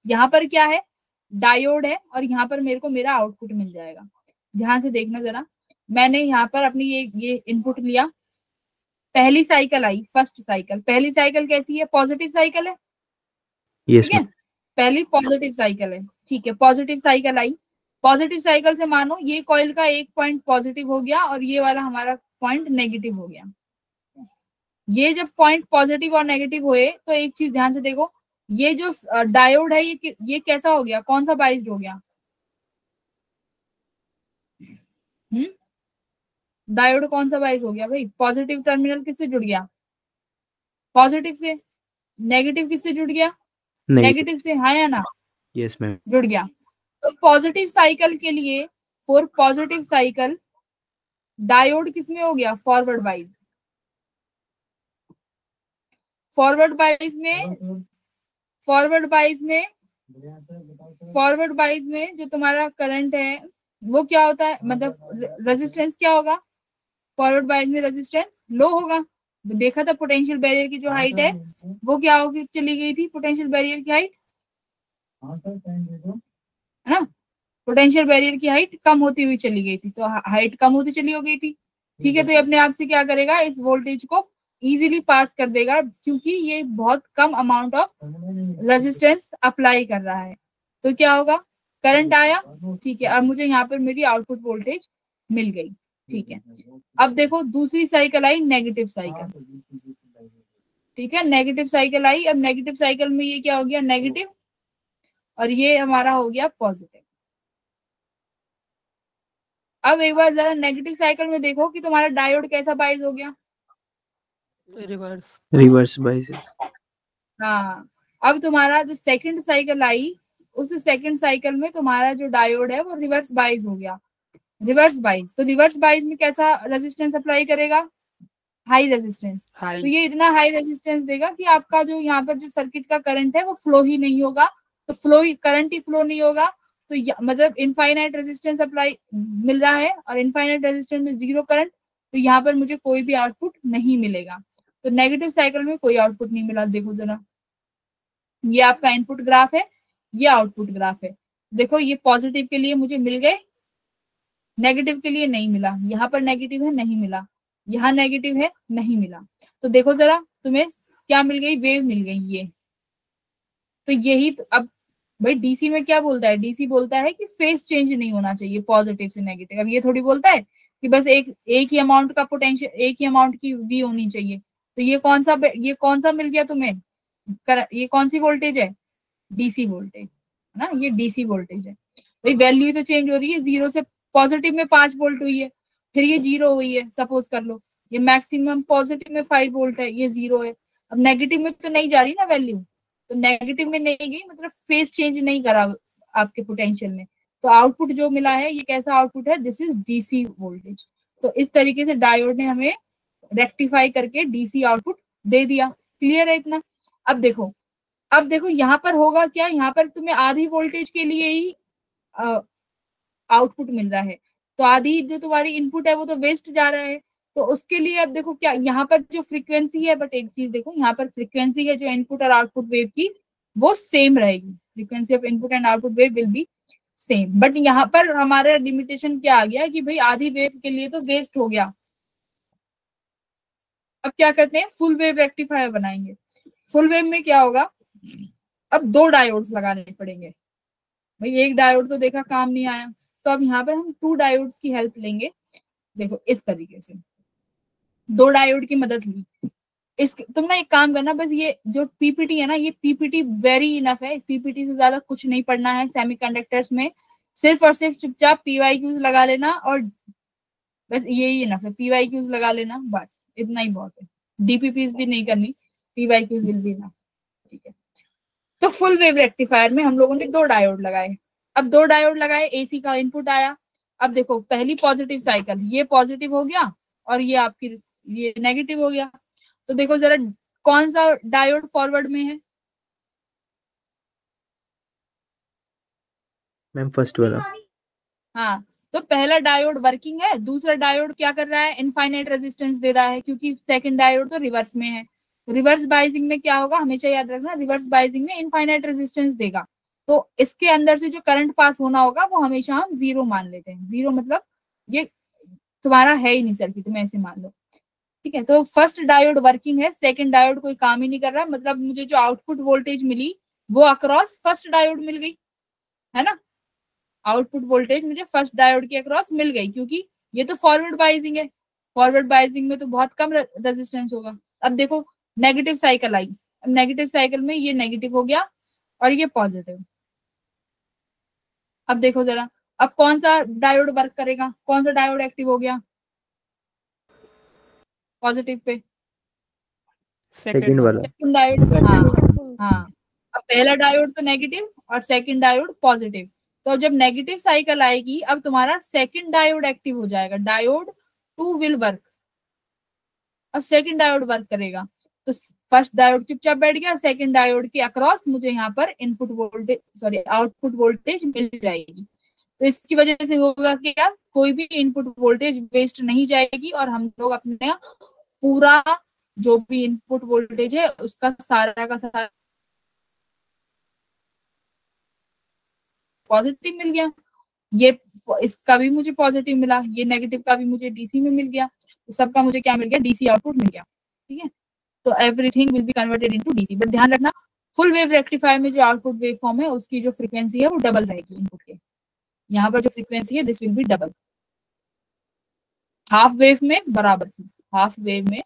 यहाँ पर क्या है? डायोड है, और यहाँ पर मेरे को मेरा आउटपुट मिल जाएगा। ध्यान से देखना जरा, मैंने यहाँ पर अपनी ये इनपुट लिया। पहली साइकिल आई, फर्स्ट साइकिल। पहली साइकिल कैसी है? पॉजिटिव साइकिल है, यस ठीक है, पहली पॉजिटिव साइकिल है, ठीक है। पॉजिटिव साइकिल आई, पॉजिटिव साइकिल से मानो ये कॉइल का एक पॉइंट पॉजिटिव हो गया और ये वाला हमारा पॉइंट नेगेटिव हो गया। ये जब पॉइंट पॉजिटिव और नेगेटिव हुए तो एक चीज ध्यान से देखो, ये जो डायोड है ये कैसा हो गया? कौन सा बाइज्ड हो गया? डायोड कौन सा बाइज हो गया भाई? पॉजिटिव टर्मिनल किससे जुड़ गया? पॉजिटिव से। नेगेटिव किससे जुड़ गया? नेगेटिव से, हाँ या ना? Yes ma'am. जुड़ गया। तो पॉजिटिव साइकिल के लिए, फॉर पॉजिटिव साइकिल डायोड किसमें हो गया? Forward buys. फॉरवर्ड बाइज में जो तुम्हारा करंट है वो क्या होता है? मतलब रेजिस्टेंस क्या होगा? फॉरवर्ड बाइज में रेजिस्टेंस लो होगा। देखा था पोटेंशियल बैरियर की जो हाइट है वो क्या होगी, चली गई थी पोटेंशियल बैरियर की हाइट, है ना। पोटेंशियल बैरियर की हाइट कम होती हुई चली गई थी, तो हाइट कम होती चली हो गई थी, ठीक है। तो ये अपने आप से क्या करेगा? इस वोल्टेज को इजीली पास कर देगा, क्योंकि ये बहुत कम अमाउंट ऑफ रेजिस्टेंस अप्लाई कर रहा है। तो क्या होगा? करंट आया, ठीक है। अब मुझे यहाँ पर मेरी आउटपुट वोल्टेज मिल गई, ठीक है। अब देखो दूसरी साइकिल आई, नेगेटिव साइकिल, ठीक है। नेगेटिव साइकिल आई। अब नेगेटिव साइकिल में ये क्या हो गया? नेगेटिव, और ये हमारा हो गया पॉजिटिव। अब एक बार जरा नेगेटिव साइकिल में देखो कि तुम्हारा डायोड कैसा बाइज हो गया? Reverse bias. हाँ। अब तुम्हारा जो सेकंड साइकिल आई, उस सेकंड साइकिल में तुम्हारा जो डायोड है वो रिवर्स बाइज हो गया। रिवर्स बाइज, तो रिवर्स बाइज में कैसा रेजिस्टेंस अप्लाई करेगा? High resistance. तो ये इतना हाई रेजिस्टेंस देगा कि आपका जो यहाँ पर जो सर्किट का करंट है वो फ्लो ही नहीं होगा। तो करंट ही फ्लो नहीं होगा, तो मतलब इनफाइनाइट रेजिस्टेंस अप्लाई मिल रहा है, और इनफाइनाइट रेजिस्टेंस में जीरो करंट, तो यहाँ पर मुझे कोई भी आउटपुट नहीं मिलेगा। तो नेगेटिव साइकिल में कोई आउटपुट नहीं मिला। देखो जरा, ये आपका इनपुट ग्राफ है, ये आउटपुट ग्राफ है। देखो ये पॉजिटिव के लिए मुझे मिल गए, नेगेटिव के लिए नहीं मिला। यहाँ पर नेगेटिव है, नहीं मिला। यहाँ नेगेटिव है, नहीं मिला। तो देखो जरा, तुम्हें क्या मिल गई? वेव मिल गई ये। तो यही तो, अब भाई डीसी में क्या बोलता है? डीसी बोलता है कि फेस चेंज नहीं होना चाहिए पॉजिटिव से नेगेटिव। अब ये थोड़ी बोलता है कि बस एक ही अमाउंट का पोटेंशियल, एक ही अमाउंट की वी होनी चाहिए। तो ये कौन सा मिल गया तुम्हें? ये कौन सी वोल्टेज है? डीसी वोल्टेज, है ना। ये डीसी वोल्टेज है भाई। वैल्यू तो चेंज हो रही है, 0 से पॉजिटिव में 5 वोल्ट हुई है, फिर ये 0 हुई है, सपोज कर लो। ये मैक्सिमम पॉजिटिव में 5 वोल्ट है, ये 0 है। अब नेगेटिव में तो नहीं जा रही ना वैल्यू, तो नेगेटिव में नहीं गई, मतलब फेस चेंज नहीं करा आपके पोटेंशियल ने। तो आउटपुट जो मिला है ये कैसा आउटपुट है? This is DC voltage. तो इस तरीके से डायोड ने हमें रेक्टिफाई करके डीसी आउटपुट दे दिया। क्लियर है इतना? अब देखो यहाँ पर होगा क्या? यहाँ पर तुम्हें आधी वोल्टेज के लिए ही आउटपुट मिल रहा है, तो आधी जो तुम्हारी इनपुट है वो तो वेस्ट जा रहा है। तो उसके लिए अब देखो क्या, यहाँ पर जो फ्रीक्वेंसी है, बट एक चीज देखो, यहाँ पर फ्रीक्वेंसी है जो इनपुट और आउटपुट वेव की, वो सेम रहेगी। Frequency of input and output wave will be same. But यहाँ पर हमारा लिमिटेशन क्या आ गया कि भाई आधी वेव के लिए तो वेस्ट हो गया। अब क्या करते हैं? फुल वेव रेक्टिफायर बनाएंगे। फुल वेव में क्या होगा? अब 2 डायोड्स लगाने पड़ेंगे, भाई एक डायोड तो देखा काम नहीं आया, तो अब यहाँ पर हम 2 डायोड्स की हेल्प लेंगे। देखो इस तरीके से 2 डायोड की मदद ली। इस तुम ना एक काम करना, बस ये जो पीपीटी है ना, ये पीपीटी वेरी इनफ है, इस पीपीटी से ज्यादा कुछ नहीं पढ़ना है सेमीकंडक्टर्स में। सिर्फ और सिर्फ चुपचाप पीवाईक्यूज लगा लेना, और बस यही इनफ है, पीवाईक्यूज लगा लेना, बस इतना ही बहुत है। डीपीपीज भी नहीं करनी, पीवाईक्यूज विल बी इनफ। ठीक है, तो फुल वेव रेक्टिफायर में हम लोगों ने 2 डायोड लगाए। अब 2 डायोड लगाए, एसी का इनपुट आया। अब देखो पहली पॉजिटिव साइकिल, ये पॉजिटिव हो गया और ये आपकी ये नेगेटिव हो गया। तो देखो जरा कौन सा डायोड फॉरवर्ड में है? मैम फर्स्ट वाला। हाँ, तो पहला डायोड वर्किंग है, दूसरा डायोड क्या कर रहा है? इनफाइनाइट रेजिस्टेंस दे रहा है, क्योंकि सेकंड डायोड तो रिवर्स में है। रिवर्स बाइजिंग में क्या होगा, हमेशा याद रखना, रिवर्स बाइजिंग में इनफाइनाइट रेजिस्टेंस देगा, तो इसके अंदर से जो करंट पास होना होगा वो हमेशा हम 0 मान लेते हैं। 0 मतलब ये तुम्हारा है ही नहीं सर्किट में, ऐसे मान लो। ठीक है, तो फर्स्ट डायोड वर्किंग है, सेकंड डायोड कोई काम ही नहीं कर रहा, मतलब मुझे जो आउटपुट वोल्टेज मिली वो अक्रॉस फर्स्ट डायोड मिल गई, है ना। आउटपुट वोल्टेज मुझे फर्स्ट डायोड के अक्रॉस मिल गई, क्योंकि ये तो फॉरवर्ड बाइजिंग है, फॉरवर्ड बाइजिंग में तो बहुत कम रेजिस्टेंस होगा। अब देखो नेगेटिव साइकिल आई, अब नेगेटिव साइकिल में ये नेगेटिव हो गया और ये पॉजिटिव। अब देखो जरा, अब कौन सा डायोड वर्क करेगा, कौन सा डायोड एक्टिव हो गया पॉजिटिव पे? सेकंड वाला। सेकंड डायोड, हाँ हाँ। अब पहला डायोड तो नेगेटिव और सेकंड डायोड पॉजिटिव, तो जब नेगेटिव साइकिल आएगी अब तुम्हारा सेकंड डायोड एक्टिव हो जाएगा, डायोड 2 विल वर्क। अब सेकंड डायोड वर्क करेगा, तो फर्स्ट डायोड चुपचाप बैठ गया, सेकंड डायोड के अक्रॉस मुझे यहाँ पर input voltage sorry output voltage मिल जाएगी। तो इसकी वजह से होगा कि क्या, कोई भी इनपुट वोल्टेज वेस्ट नहीं जाएगी, और हम लोग अपने पूरा जो भी इनपुट वोल्टेज है उसका सारा का सारा पॉजिटिव मिल गया। ये इसका भी मुझे पॉजिटिव मिला, ये नेगेटिव का भी मुझे डीसी में मिल गया, तो सबका मुझे क्या मिल गया, डीसी आउटपुट मिल गया। ठीक है, तो everything will be converted into DC, but ध्यान रखना फुल वेव रेक्टिफायर में जो आउटपुट वेव फॉर्म है उसकी जो फ्रीक्वेंसी है वो डबल रहेगी इनपुट के। यहाँ पर जो फ्रीक्वेंसी है this will be double, half wave में बराबर थी, हाफ वेव में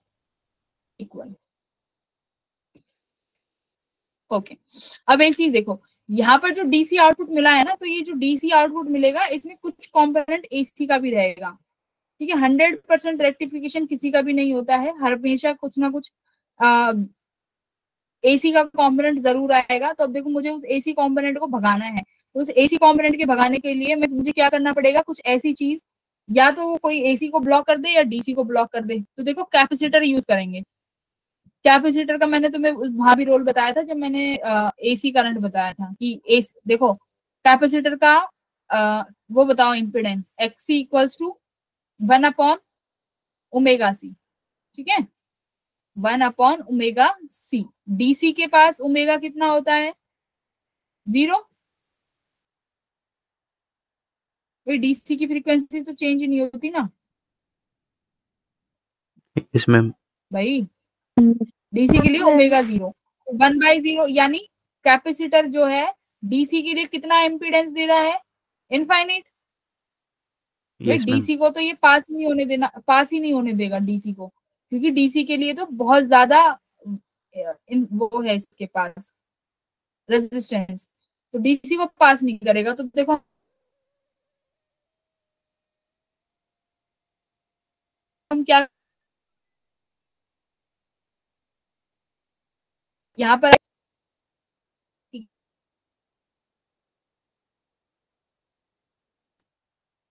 इक्वल। ओके, अब एक चीज देखो, यहाँ पर जो डीसी आउटपुट मिला है ना, तो ये जो डीसी आउटपुट मिलेगा इसमें कुछ कंपोनेंट एसी का भी रहेगा। ठीक है, 100% रेक्टिफिकेशन किसी का भी नहीं होता है, हमेशा कुछ ना कुछ एसी का कंपोनेंट जरूर आएगा। तो अब देखो मुझे उस एसी कंपोनेंट को भगाना है, तो उस एसी कंपोनेंट के भगाने के लिए मुझे क्या करना पड़ेगा, कुछ ऐसी चीज, या तो वो कोई एसी को ब्लॉक कर दे या डीसी को ब्लॉक कर दे। तो देखो कैपेसिटर यूज करेंगे, कैपेसिटर का मैंने तुम्हें वहां भी रोल बताया था जब मैंने एसी करंट बताया था कि एसी देखो कैपेसिटर का वो बताओ इम्पिडेंस एक्सी इक्वल्स टू 1/ओमेगा सी। ठीक है, 1/ओमेगा सी। डीसी के पास ओमेगा कितना होता है, 0। भाई डीसी की फ्रीक्वेंसी तो चेंज नहीं होती ना यस मैम। भाई, डीसी के लिए ओमेगा 0, 1/0, यानी कैपेसिटर जो है डीसी के लिए कितना इम्पीडेंस दे रहा है, इनफाइनाइट। भाई यस मैम। डीसी को तो ये पास नहीं होने देना, पास ही नहीं होने देगा डीसी को, क्योंकि डीसी के लिए तो बहुत ज्यादा वो है इसके पास रेजिस्टेंस, तो डीसी को पास नहीं करेगा। तो देखो हम क्या यहाँ पर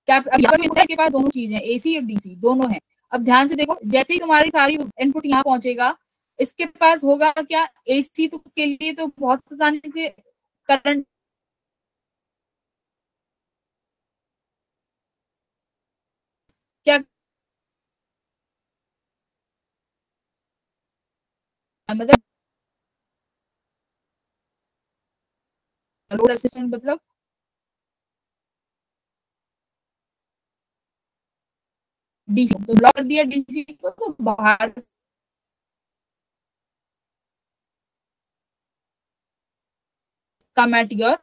क्या, अब यहाँ पर इसके पास दोनों चीजें एसी और डीसी दोनों है। अब ध्यान से देखो, जैसे ही तुम्हारी सारी इनपुट यहाँ पहुंचेगा, इसके पास होगा क्या, एसी तो के लिए तो बहुत आसानी से करंट क्या मतलब लोड रेजिस्टेंस मतलब डीसी, तो ब्लॉक कर दिया डीसी को, तो बाहर कम एट योर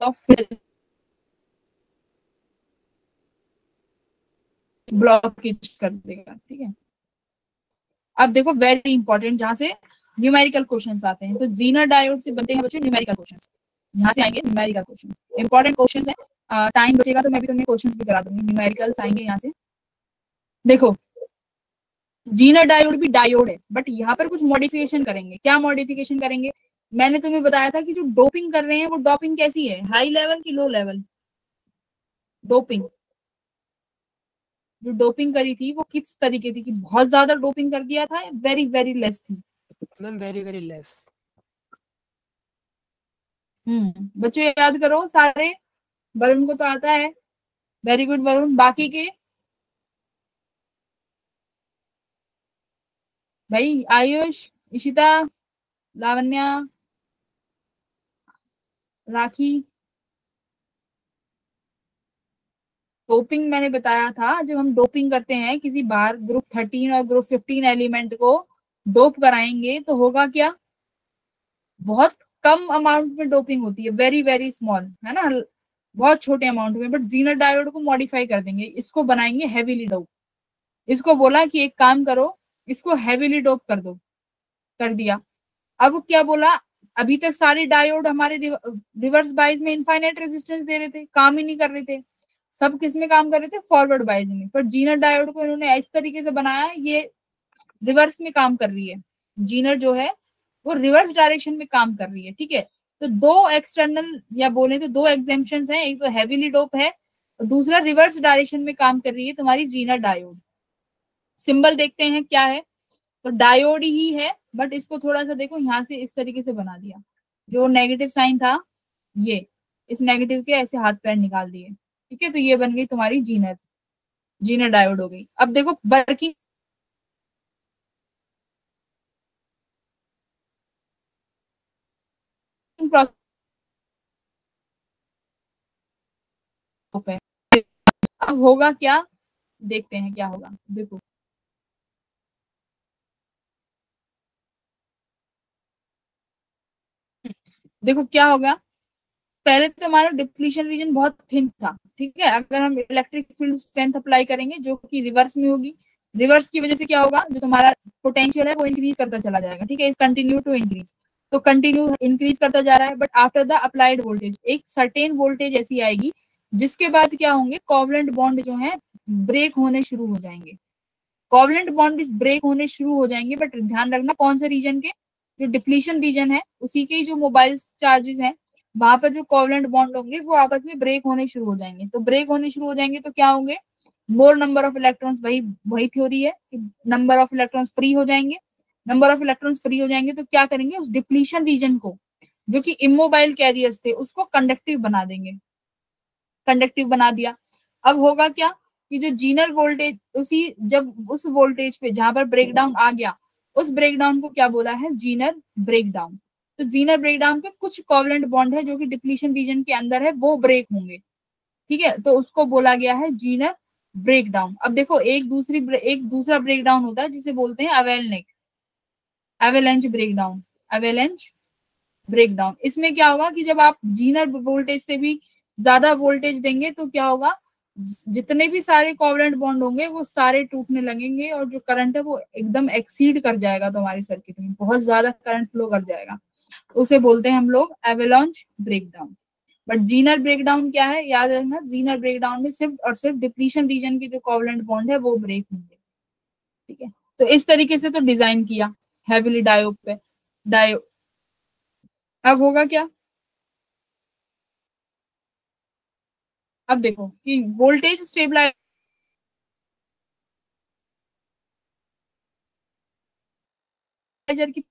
ऑफ ब्लॉकेज कर देगा। ठीक है, अब देखो वेरी इंपॉर्टेंट, जहां से न्यूमेरिकल क्वेश्चंस आते हैं, तो जीनर डायोड से बनते हैं बच्चों न्यूमेरिकल क्वेश्चंस। यहाँ से आएंगे न्यूमेरिकल क्वेश्चंस, इंपॉर्टेंट क्वेश्चंस है। टाइम बचेगा तो मैं भी तुम्हें क्वेश्चंस भी करा दूंगी, न्यूमेरिकल्स आएंगे यहाँ से। देखो जीनर डायोड भी डायोड है, बट यहाँ पर कुछ मॉडिफिकेशन करेंगे। क्या मॉडिफिकेशन करेंगे? मैंने तुम्हें बताया था कि जो डोपिंग कर रहे हैं वो डोपिंग कैसी है, हाई लेवल की लो लेवल डोपिंग। जो डोपिंग करी थी वो किस तरीके थी, कि बहुत ज्यादा डोपिंग कर दिया था, वेरी वेरी लेस थी? Ma'am very very less. बच्चों याद करो सारे, वरुण को तो आता है, वेरी गुड वरुण। बाकी के भाई आयुष, इशिता, लावण्या, राखी, डोपिंग मैंने बताया था, जब हम डोपिंग करते हैं किसी बार ग्रुप 13 और ग्रुप 15 एलिमेंट को डोप कराएंगे तो होगा क्या, बहुत कम अमाउंट में डोपिंग होती है, वेरी वेरी स्मॉल, है ना, बहुत छोटे अमाउंट में। बट जीनर डायोड को मॉडिफाई कर देंगे, इसको बनाएंगे हेवीली डोप। इसको बोला कि एक काम करो, इसको हेवीली डोप कर दो, कर दिया। अब क्या बोला, अभी तक सारे डायोड हमारे रिवर्स बाइज में इनफाइनाइट रेजिस्टेंस दे रहे थे, काम ही नहीं कर रहे थे, सब किस में काम कर रहे थे, फॉरवर्ड बाइज में। पर जीनर डायोड को इन्होंने इस तरीके से बनाया, ये रिवर्स में काम कर रही है, जीनर जो है वो रिवर्स डायरेक्शन में काम कर रही है। ठीक है, तो दो एक्सटर्नल या बोले तो दो एग्जेम्पशन है, एक तो हेवीली डोप है और दूसरा रिवर्स डायरेक्शन में काम कर रही है तुम्हारी जीनर डायोड। सिंबल देखते हैं क्या है, तो डायोड ही है, बट इसको थोड़ा सा देखो यहाँ से इस तरीके से बना दिया, जो नेगेटिव साइन था ये, इस नेगेटिव के ऐसे हाथ पैर निकाल दिए। ठीक है, तो ये बन गई तुम्हारी जीनर, जीनर डायोड हो गई। अब देखो वर्किंग प्रोसेस है। अब होगा क्या, देखते हैं क्या होगा। देखो देखो क्या होगा, पहले तो हमारा डिप्लीशन रीजन बहुत थिन था। ठीक है, अगर हम इलेक्ट्रिक फील्ड स्ट्रेंथ अप्लाई करेंगे जो कि रिवर्स में होगी, रिवर्स की वजह से क्या होगा, जो तुम्हारा पोटेंशियल है वो इंक्रीज करता चला जाएगा। ठीक है, इस कंटिन्यू टू इंक्रीज, तो कंटिन्यू इंक्रीज करता जा रहा है, but after the applied voltage एक सर्टेन वोल्टेज ऐसी आएगी जिसके बाद क्या होंगे, कोवलेंट बॉन्ड जो है ब्रेक होने शुरू हो जाएंगे। कोवलेंट बॉन्ड ब्रेक होने शुरू हो जाएंगे, बट ध्यान रखना कौन से रीजन के, जो डिप्लीशन रीजन है उसी के जो मोबाइल चार्जेस हैं वहां पर जो कोवलेंट बॉन्ड होंगे वो आपस में ब्रेक होने शुरू हो जाएंगे। तो ब्रेक होने शुरू हो जाएंगे तो क्या होंगे, मोर नंबर ऑफ इलेक्ट्रॉन्स, वही वही थ्योरी है कि नंबर ऑफ इलेक्ट्रॉन्स फ्री हो जाएंगे। नंबर ऑफ इलेक्ट्रॉन्स फ्री हो जाएंगे तो क्या करेंगे, उस डिप्लीशन रीजन को, जो कि इमोबाइल कैरियर्स थे, उसको कंडक्टिव बना देंगे। कंडक्टिव बना दिया, अब होगा क्या, कि जो जीनर वोल्टेज उसी, जब उस वोल्टेज पे जहां पर ब्रेकडाउन आ गया, उस ब्रेकडाउन को क्या बोला है, जीनर ब्रेकडाउन। तो जीनर ब्रेकडाउन पे कुछ कोवलेंट बॉन्ड है जो कि डिप्लीशन रीजन के अंदर है, वो ब्रेक होंगे। ठीक है, तो उसको बोला गया है जीनर ब्रेकडाउन। अब देखो एक दूसरा ब्रेकडाउन होता है जिसे बोलते हैं अवेलनेक, एवेलेंच ब्रेकडाउन, एवेलेंच ब्रेकडाउन। इसमें क्या होगा कि जब आप जीनर वोल्टेज से भी ज्यादा वोल्टेज देंगे तो क्या होगा, जितने भी सारे कोवलेंट बॉन्ड होंगे वो सारे टूटने लगेंगे और जो करंट है वो एकदम एक्सीड कर जाएगा तुम्हारी सर्किट में, बहुत ज्यादा करंट फ्लो कर जाएगा। उसे बोलते हैं हम लोग एवेलॉन्च ब्रेकडाउन। बट जीनर ब्रेकडाउन क्या है, याद रखना, जीनर ब्रेकडाउन में सिर्फ और सिर्फ डिप्लीशन रीजन के जो कोवलेंट बॉन्ड है वो ब्रेक होंगे। ठीक है, तो इस तरीके से तो डिजाइन किया हैविली डायोड पे, डायो। अब होगा क्या, अब देखो कि वोल्टेज स्टेबलाइजर की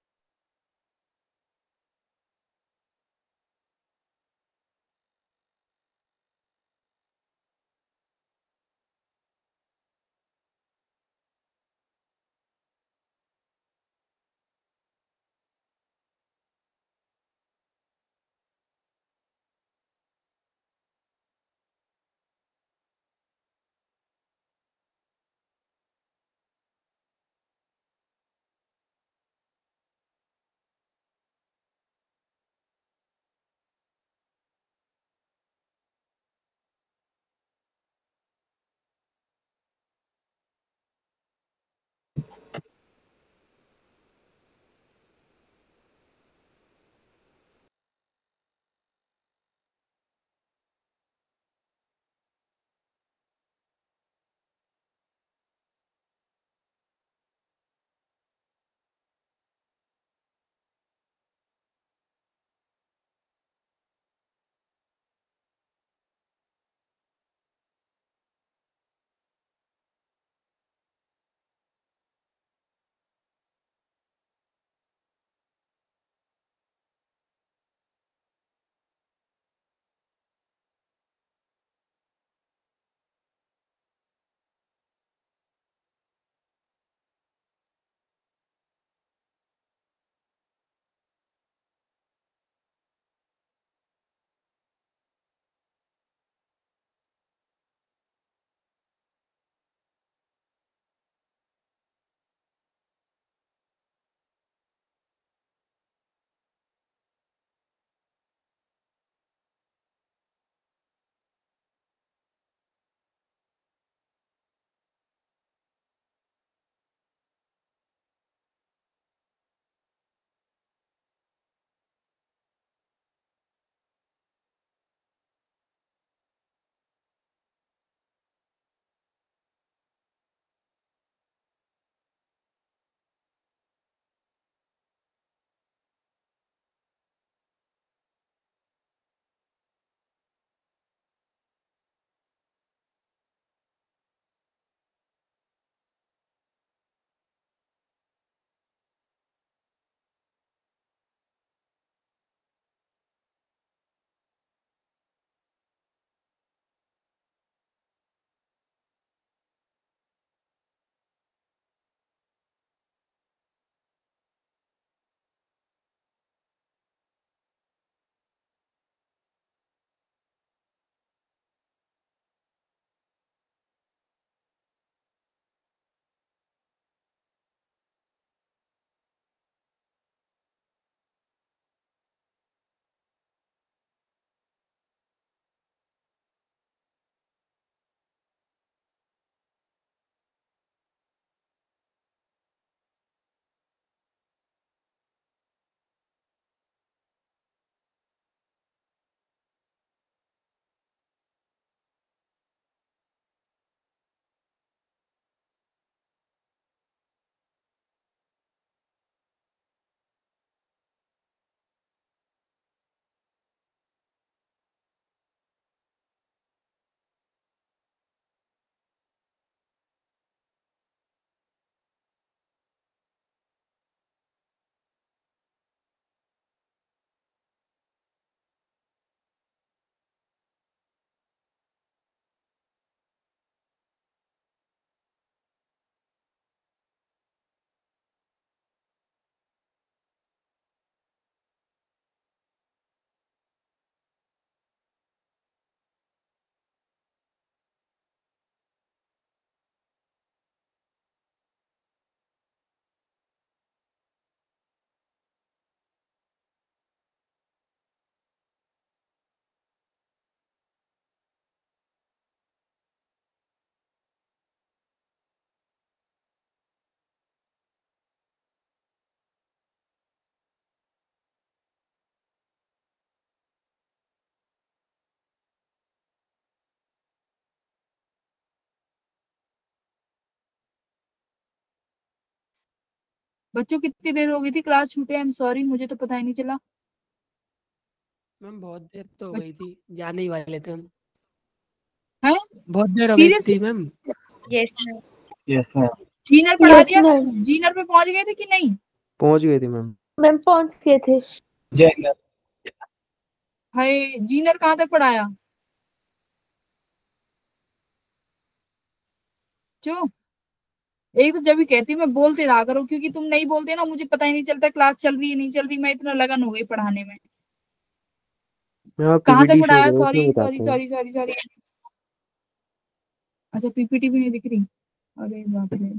बच्चों कितनी देर हो गई थी क्लास छूटे? आई एम सॉरी, मुझे तो पता ही नहीं चला। मैम बहुत देर तो हो गई थी, जाने ही वाले थे हम। हैं? बहुत देर हो गई सीरियसली? थी ma'am. Yes ma'am. Yes ma'am. Zener पढ़ा यस दिया था? मैम। जीनर पे पहुंच गए थे कि नहीं? पहुंच गए थे मैम। मैम पहुंच गए थे। जय मैम। हाय, जीनर कहाँ तक पढ़ाया? जो एक तो जब भी कहती हूँ मैं बोलते रहा करो, क्योंकि तुम नहीं बोलते ना मुझे पता ही नहीं चलता क्लास चल रही है नहीं चल रही, मैं इतना लगन हो गई पढ़ाने में। मैं आप कहाँ तक पीपीटी शो पढ़ाया? करो सॉरी उसमें सॉरी बताते हैं। Sorry sorry sorry. अच्छा, पीपीटी भी नहीं दिख रही? अरे बाप रे।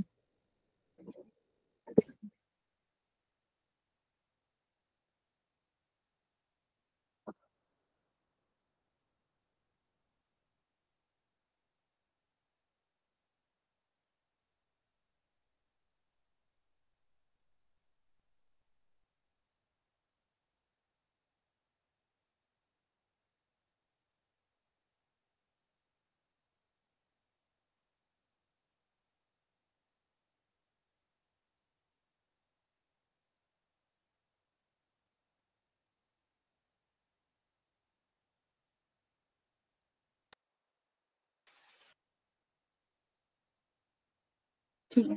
ठीक है,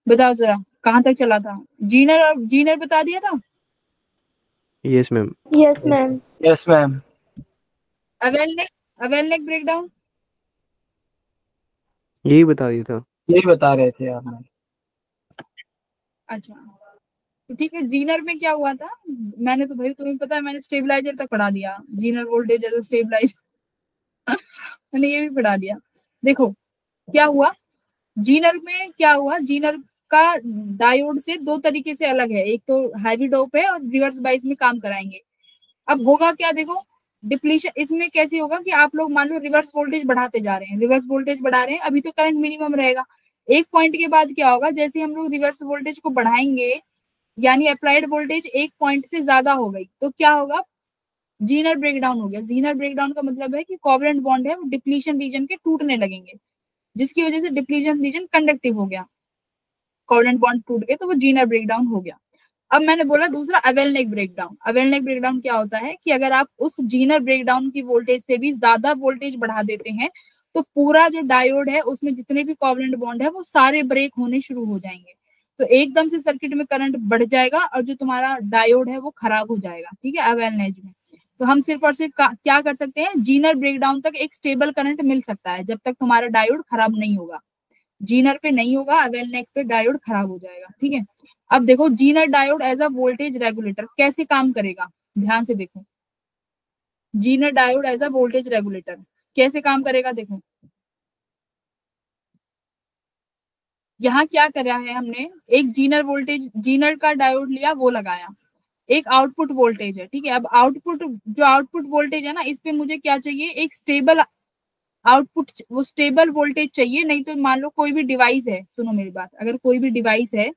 बताओ जरा कहाँ तक चला था? जीनर और जीनर बता दिया था? Yes ma'am. Yes ma'am. Yes ma'am. Avalanche, avalanche breakdown? यही बता दिया था। यही बता रहे थे आप मैम। अच्छा, तो ठीक है। जीनर में क्या हुआ था? मैंने तो भाई तुम्हें पता है मैंने स्टेबलाइजर तक पढ़ा दिया, जीनर वोल्टेज एज स्टेबलाइजर। मैंने ये भी पढ़ा दिया। देखो क्या हुआ जीनर में, क्या हुआ जीनर का डायोड से दो तरीके से अलग है, एक तो हैवी डोप है और रिवर्स बाइस में काम कराएंगे। अब होगा क्या देखो, डिप्लीशन इसमें कैसे होगा कि आप लोग मान लो रिवर्स वोल्टेज बढ़ाते जा रहे हैं, रिवर्स वोल्टेज बढ़ा रहे हैं, अभी तो करंट मिनिमम रहेगा। एक पॉइंट के बाद क्या होगा, जैसे हम लोग रिवर्स वोल्टेज को बढ़ाएंगे यानी अप्लाइड वोल्टेज एक पॉइंट से ज्यादा हो गई तो क्या होगा, जीनर ब्रेकडाउन हो गया। जीनर ब्रेकडाउन का मतलब है कि कोवलेंट बॉन्ड है वो डिप्लीशन रीजन के टूटने लगेंगे, जिसकी वजह से डिप्लीशन रीजन कंडक्टिव हो गया, कोवलेंट बॉन्ड टूट गए तो वो जीनर ब्रेकडाउन हो गया। अब मैंने बोला दूसरा अवेलनेक ब्रेकडाउन। अवेलनेक ब्रेकडाउन क्या होता है कि अगर आप उस जीनर ब्रेकडाउन की वोल्टेज से भी ज्यादा वोल्टेज बढ़ा देते हैं तो पूरा जो डायोड है उसमें जितने भी कोवलेंट बॉन्ड है वो सारे ब्रेक होने शुरू हो जाएंगे, तो एकदम से सर्किट में करंट बढ़ जाएगा और जो तुम्हारा डायोड है वो खराब हो जाएगा। ठीक है, अवेलनेज में तो हम सिर्फ और सिर्फ क्या कर सकते हैं, जीनर ब्रेकडाउन तक एक स्टेबल करंट मिल सकता है जब तक तुम्हारा डायोड खराब नहीं होगा। जीनर पे नहीं होगा, अवेलनेक पे डायोड खराब हो जाएगा। ठीक है, अब देखो Zener diode as a voltage regulator कैसे काम करेगा, ध्यान से देखो। Zener diode as a voltage regulator कैसे काम करेगा देखो। यहाँ क्या करा है हमने, एक जीनर वोल्टेज, जीनर का डायोड लिया वो लगाया, एक आउटपुट वोल्टेज है। ठीक है, अब आउटपुट जो आउटपुट वोल्टेज है ना इस पे मुझे क्या चाहिए, एक स्टेबल आउटपुट, वो स्टेबल वोल्टेज चाहिए। नहीं तो मान लो कोई भी डिवाइस है, सुनो मेरी बात, अगर कोई भी डिवाइस है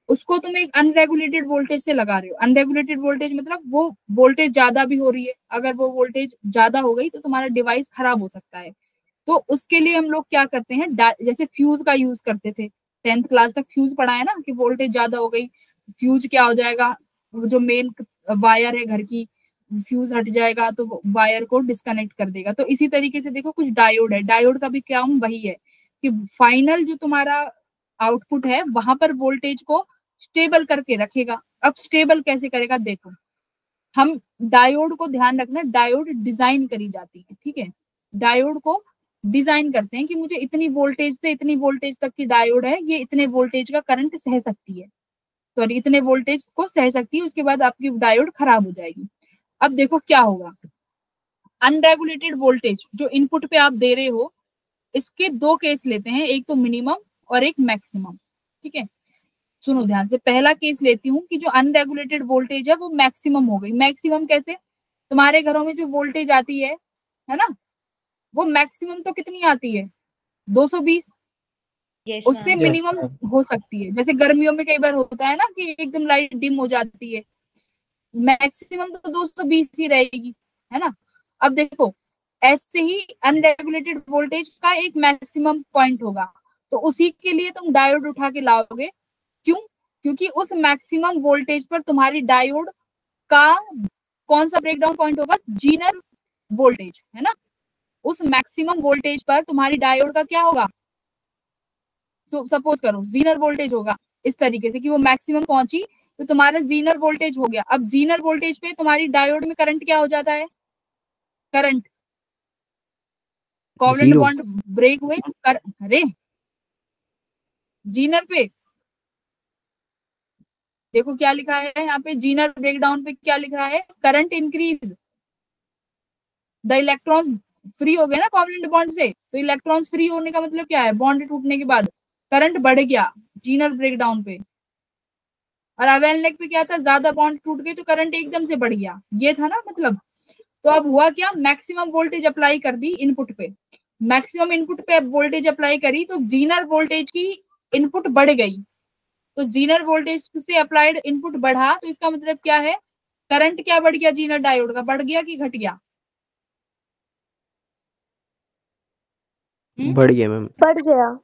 उसको तुम एक अनरेगुलेटेड वोल्टेज से लगा रहे हो, अनरेगुलेटेड वोल्टेज मतलब वो वोल्टेज ज्यादा भी हो रही है, अगर वो वोल्टेज ज्यादा हो गई तो तुम्हारा डिवाइस खराब हो सकता है। तो उसके लिए हम लोग क्या करते हैं, जैसे फ्यूज का यूज करते थे, 10th क्लास तक फ्यूज पढ़ा है ना कि वोल्टेज ज्यादा हो गई, फ्यूज क्या हो जाएगा, वो जो मेन वायर है घर की, फ्यूज हट जाएगा तो वायर को डिस्कनेक्ट कर देगा। तो इसी तरीके से देखो कुछ डायोड है, डायोड का भी काम वही है कि फाइनल जो तुम्हारा आउटपुट है वहां पर वोल्टेज को स्टेबल करके रखेगा। अब स्टेबल कैसे करेगा देखो, हम डायोड को ध्यान रखना, डायोड डिजाइन करी जाती है। ठीक है, डायोड को डिजाइन करते हैं कि मुझे इतनी वोल्टेज से इतनी वोल्टेज तक की डायोड है, ये इतने वोल्टेज का करंट सह सकती है, सॉरी इतने वोल्टेज को सह सकती है, उसके बाद आपकी डायोड खराब हो जाएगी। अब देखो क्या होगा, अनरेगुलेटेड वोल्टेज जो इनपुट पे आप दे रहे हो इसके दो केस लेते हैं, एक तो मिनिमम और एक मैक्सिमम। ठीक है, सुनो ध्यान से, पहला केस लेती हूँ कि जो अनरेगुलेटेड वोल्टेज है वो मैक्सिमम हो गई। मैक्सिमम कैसे, तुम्हारे घरों में जो वोल्टेज आती है ना, वो मैक्सिमम तो कितनी आती है, 220। यस उससे मैम। Yes minimum ma'am. हो सकती है, जैसे गर्मियों में कई बार होता है ना कि एकदम लाइट डिम हो जाती है, मैक्सिमम तो 220 ही रहेगी, है ना। अब देखो ऐसे ही अनरेगुलेटेड वोल्टेज का एक मैक्सिमम पॉइंट होगा, तो उसी के लिए तुम डायोड उठा के लाओगे। क्यों, क्योंकि उस मैक्सिमम वोल्टेज पर तुम्हारी डायोड का कौन सा ब्रेकडाउन पॉइंट होगा, जीनर वोल्टेज, है ना। उस मैक्सिमम वोल्टेज पर तुम्हारी डायोड का क्या होगा, सपोज करो जीनर वोल्टेज होगा इस तरीके से कि वो मैक्सिमम पहुंची तो तुम्हारा जीनर वोल्टेज हो गया। अब जीनर वोल्टेज पे तुम्हारी डायोड में करंट क्या हो जाता है, current covalent zero. Bond break हुए अरे जीनर पे देखो क्या लिखा है यहाँ पे, जीनर ब्रेकडाउन पे क्या लिखा है, current increase the electron free हो गए ना कोवलेंट बॉन्ड से, तो इलेक्ट्रॉन्स फ्री होने का मतलब क्या है, बॉन्ड टूटने के बाद करंट बढ़ गया जीनर ब्रेकडाउन पे। और अवेलनेक पे क्या था, ज्यादा बॉन्ड टूट गए तो करंट एकदम से बढ़ गया, ये था ना मतलब। तो अब हुआ क्या, मैक्सिमम वोल्टेज अप्लाई कर दी इनपुट पे, मैक्सिमम इनपुट पे वोल्टेज अप्लाई करी तो जीनर वोल्टेज की इनपुट बढ़ गई। तो जीनर वोल्टेज से अप्लाइड इनपुट बढ़ा तो इसका मतलब क्या है, करंट क्या बढ़ गया, जीनर डायोड का बढ़ गया कि घट गया, बढ़ गया मैम। बढ़ गया।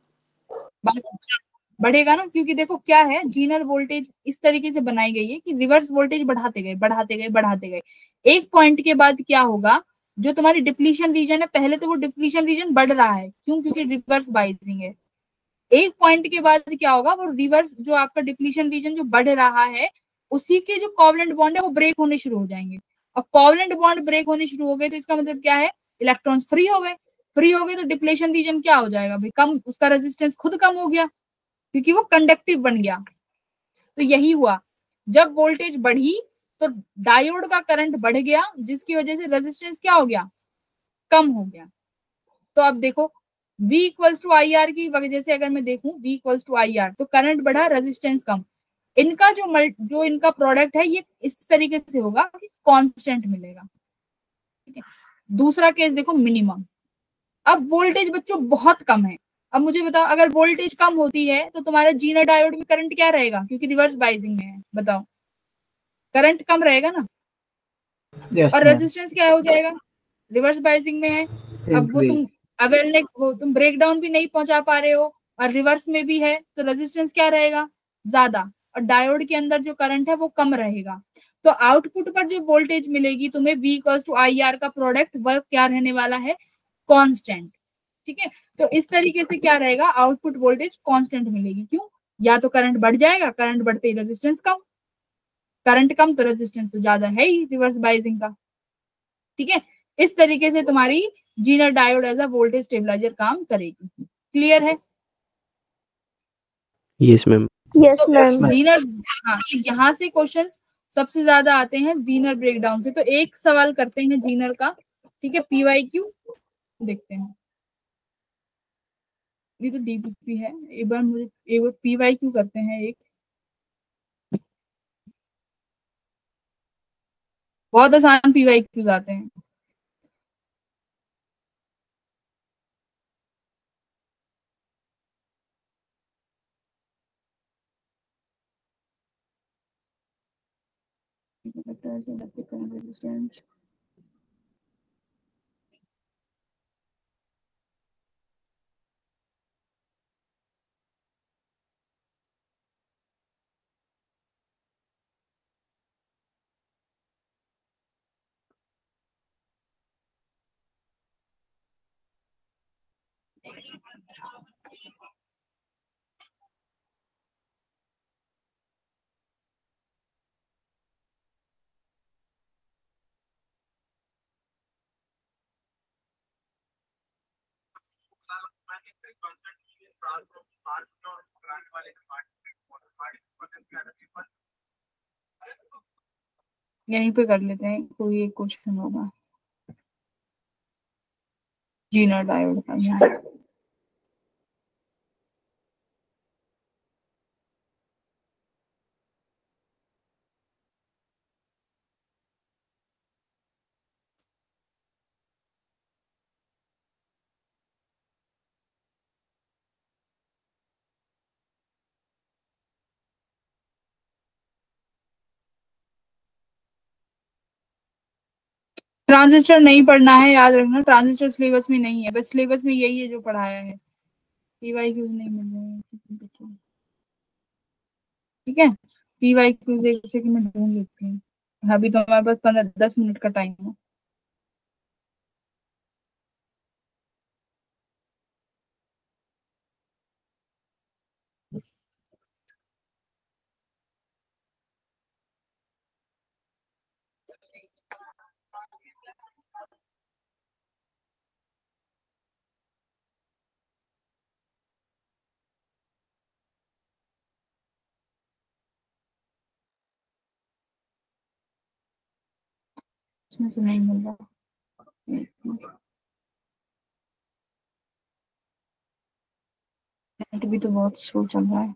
बढ़ेगा ना, क्योंकि देखो क्या है, जीनर वोल्टेज इस तरीके से बनाई गई है कि रिवर्स वोल्टेज बढ़ाते गए बढ़ाते गए बढ़ाते गए, एक पॉइंट के बाद क्या होगा, जो तुम्हारी डिप्लीशन रीजन है, पहले तो वो डिप्लीशन रीजन बढ़ रहा है, क्यों, क्योंकि रिवर्स बाइजिंग है। एक पॉइंट के बाद क्या होगा, वो रिवर्स जो आपका डिप्लीशन रीजन जो बढ़ रहा है उसी के जो कोवलेंट बॉन्ड है वो ब्रेक होने शुरू हो जाएंगे। अब कोवलेंट बॉन्ड ब्रेक होने शुरू हो गए तो इसका मतलब क्या है, इलेक्ट्रॉन्स फ्री हो गए, फ्री हो गए तो डिप्लेशन रीजन क्या हो जाएगा भाई, कम, उसका रेजिस्टेंस खुद कम हो गया क्योंकि वो कंडक्टिव बन गया। तो यही हुआ, जब वोल्टेज बढ़ी तो डायोड का करंट बढ़ गया जिसकी वजह से रेजिस्टेंस क्या हो गया, कम हो गया। तो अब देखो V equals to I R की वजह से अगर मैं देखूं V equals to I R, तो करंट बढ़ा रेजिस्टेंस कम, इनका जो इनका प्रोडक्ट है ये इस तरीके से होगा कि कांस्टेंट मिलेगा, ठीक है। दूसरा केस देखो मिनिमम, अब वोल्टेज बच्चों बहुत कम है। अब मुझे बताओ अगर वोल्टेज कम होती है तो तुम्हारे जीनर डायोड में करंट क्या रहेगा, क्योंकि रिवर्स बाइजिंग में है, बताओ करंट कम रहेगा ना, यस और मैम। रेजिस्टेंस क्या हो जाएगा, रिवर्स बाइजिंग में है। अब वो तुम इंक्रीज। अवेलनेक वो तुम ब्रेकडाउन भी नहीं पहुंचा पा रहे हो और रिवर्स में भी है तो रेजिस्टेंस क्या रहेगा, ज्यादा, और डायोड के अंदर जो करंट है वो कम रहेगा। तो आउटपुट पर जो वोल्टेज मिलेगी तुम्हें V equals to I R का प्रोडक्ट वह क्या रहने वाला है, कांस्टेंट, ठीक है। तो इस तरीके से क्या रहेगा, आउटपुट वोल्टेज कांस्टेंट मिलेगी, क्यों, या तो करंट बढ़ जाएगा, करंट बढ़ते ही रेजिस्टेंस कम, करंट कम तो रेजिस्टेंस तो ज्यादा है ही रिवर्स बाइजिंग का, ठीक है। इस तरीके से तुम्हारी Zener diode as a voltage stabiliser काम करेगी, क्लियर है। Yes ma'am. यस तो मैम। मैम। जीनर, हाँ, तो यहाँ से क्वेश्चंस सबसे ज्यादा आते हैं जीनर ब्रेकडाउन से। तो एक सवाल करते हैं जीनर का, ठीक है, PYQ देखते हैं, ये तो DPP है, एक बार मुझे एक बार PYQ करते हैं, एक बहुत आसान PYQ आते हैं। रेजिस्टेंस, यहीं पे कर लेते हैं, कोई एक क्वेश्चन होगा जीनर डायोड का यहाँ। ट्रांजिस्टर नहीं पढ़ना है, याद रखना, ट्रांजिस्टर सिलेबस में नहीं है, बस सिलेबस में यही है जो पढ़ाया है, PYQ नहीं मिल रहे हैं। ठीक है। पी वाई क्यू से कि मैं ढूंढ लेती हूँ, अभी तो हमारे पास 15-10 मिनट का टाइम है। इसमें तो नहीं मिल रहा, नेट भी तो बहुत स्लो चल रहा है।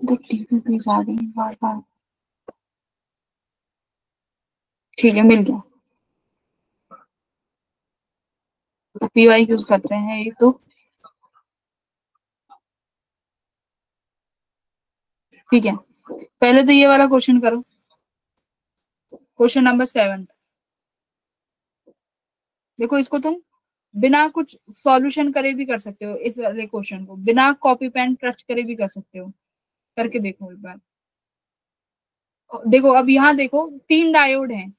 तो टीवी भी आ रही है बार बार। ठीक है, मिल गया। तो पी वाई यूज करते हैं ये तो। ठीक है, पहले तो ये वाला क्वेश्चन करो, क्वेश्चन नंबर 7। देखो इसको तुम बिना कुछ सॉल्यूशन करे भी कर सकते हो, इस वाले क्वेश्चन को बिना कॉपी पेन टच करे भी कर सकते हो। करके देखो एक बार। देखो अब यहाँ देखो 3 डायोड हैं।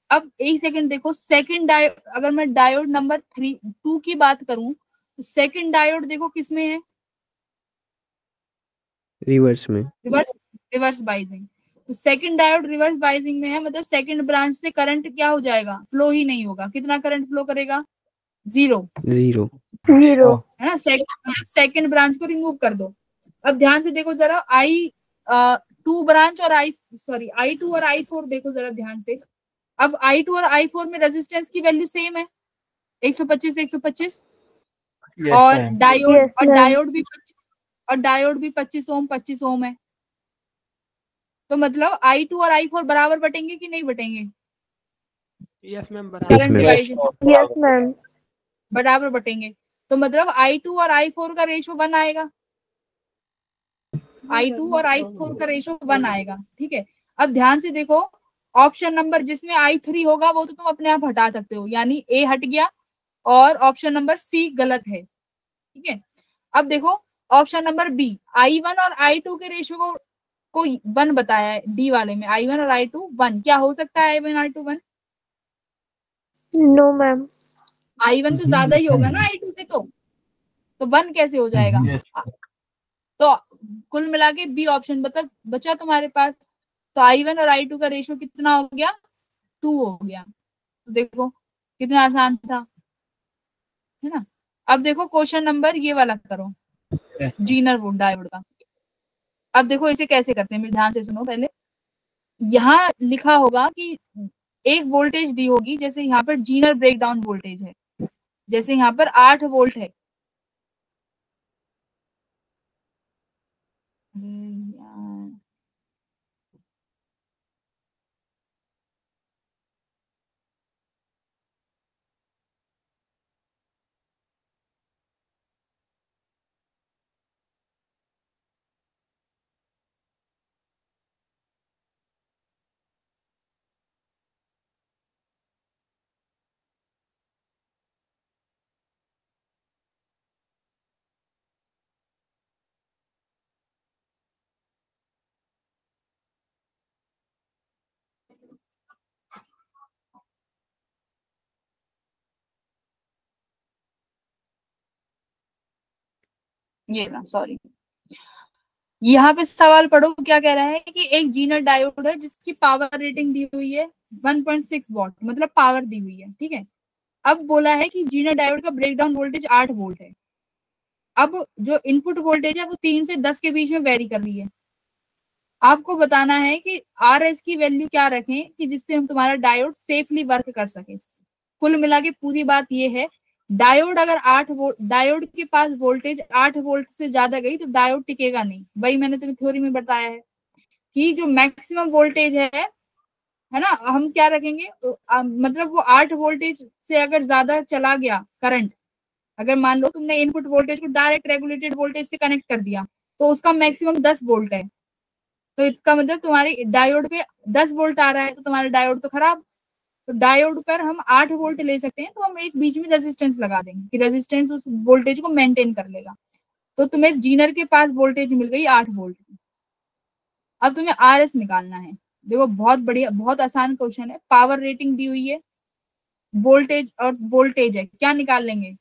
अब एक सेकंड देखो, सेकंड डायोड, अगर मैं डायोड नंबर 2 की बात करूं तो सेकंड डायोड देखो किसमें है, रिवर्स में। रिवर्स बाइजिंग। तो सेकंड डायोड रिवर्स बाइजिंग में है, मतलब सेकंड ब्रांच से करंट क्या हो जाएगा, फ्लो ही नहीं होगा। कितना करंट फ्लो करेगा, 0, 0। 0 है ना। सेकंड ब्रांच को रिमूव कर दो। अब ध्यान से देखो जरा, टू ब्रांच और I2 और I4 देखो जरा ध्यान से। अब I2 और I4 में रेजिस्टेंस की वैल्यू सेम है, 125 125। यस और मैम। Diode Yes, ma'am. और डायोड भी 25 ओम है। तो मतलब I2 और I4 बराबर बटेंगे कि नहीं बटेंगे, yes ma'am yes current ma'am. Yes division Yes, ma'am. बराबर बटेंगे। तो मतलब I2 और I4 का रेशो 1 आएगा, I2 और I4 का रेशो 1 आएगा। ठीक है, अब ध्यान से देखो, ऑप्शन नंबर जिसमें I3 होगा वो तो तुम अपने आप हटा सकते हो, यानी A हट गया और ऑप्शन नंबर C गलत है। ठीक है, अब देखो ऑप्शन नंबर B, I1 और I2 के रेशो को 1 बताया है, डी वाले में I1 और I2 1। क्या हो सकता है I1 I2 1? No, ma'am. I1 तो ज्यादा ही होगा ना I2 से, तो 1 कैसे हो जाएगा। यस तो कुल मिला के बी ऑप्शन बचा तुम्हारे पास। तो I1 और I2 का रेशो कितना हो गया, 2 हो गया। तो देखो कितना आसान था, है ना। अब देखो क्वेश्चन नंबर ये वाला करो, यस जीनर वुड डायोड का। अब देखो इसे कैसे करते हैं, मेरे ध्यान से सुनो पहले। यहाँ लिखा होगा कि एक वोल्टेज दी होगी, जैसे यहाँ पर जीनर ब्रेकडाउन वोल्टेज है, जैसे यहाँ पर 8 वोल्ट है। यार ये ना, सॉरी, यहाँ पे सवाल पढ़ो क्या कह रहा है कि एक जीनर डायोड है जिसकी पावर रेटिंग दी हुई है 1.6 वॉट, मतलब पावर दी हुई है। ठीक है, अब बोला है कि जीनर डायोड का ब्रेकडाउन वोल्टेज 8 वोल्ट है। अब जो इनपुट वोल्टेज है वो 3 से 10 के बीच में वेरी कर रही है। आपको बताना है कि आर एस की वैल्यू क्या रखें कि जिससे हम तुम्हारा डायोड सेफली वर्क कर सके। कुल मिला के पूरी बात ये है, डायोड अगर 8 वोल्ट, डायोड के पास वोल्टेज 8 वोल्ट से ज्यादा गई तो डायोड टिकेगा नहीं। वही मैंने तुम्हें थ्योरी में बताया है कि जो मैक्सिमम वोल्टेज है ना, हम क्या रखेंगे, मतलब वो 8 वोल्टेज से अगर ज्यादा चला गया करंट, अगर मान लो तुमने इनपुट वोल्टेज को डायरेक्ट रेगुलेटेड वोल्टेज से कनेक्ट कर दिया तो उसका मैक्सिमम 10 वोल्ट है। तो इसका मतलब तुम्हारी डायोड पे 10 वोल्ट आ रहा है, तो तुम्हारा डायोड तो खराब। तो डायोड पर हम 8 वोल्ट ले सकते हैं, तो हम एक बीच में रेजिस्टेंस लगा देंगे कि रेजिस्टेंस उस वोल्टेज को मेंटेन कर लेगा। तो तुम्हें जीनर के पास वोल्टेज मिल गई 8 वोल्ट की। अब तुम्हें आरएस निकालना है। देखो बहुत बढ़िया, बहुत आसान क्वेश्चन है। पावर रेटिंग दी हुई है, वोल्टेज और वोल्टेज है, क्या निकाल लेंगे?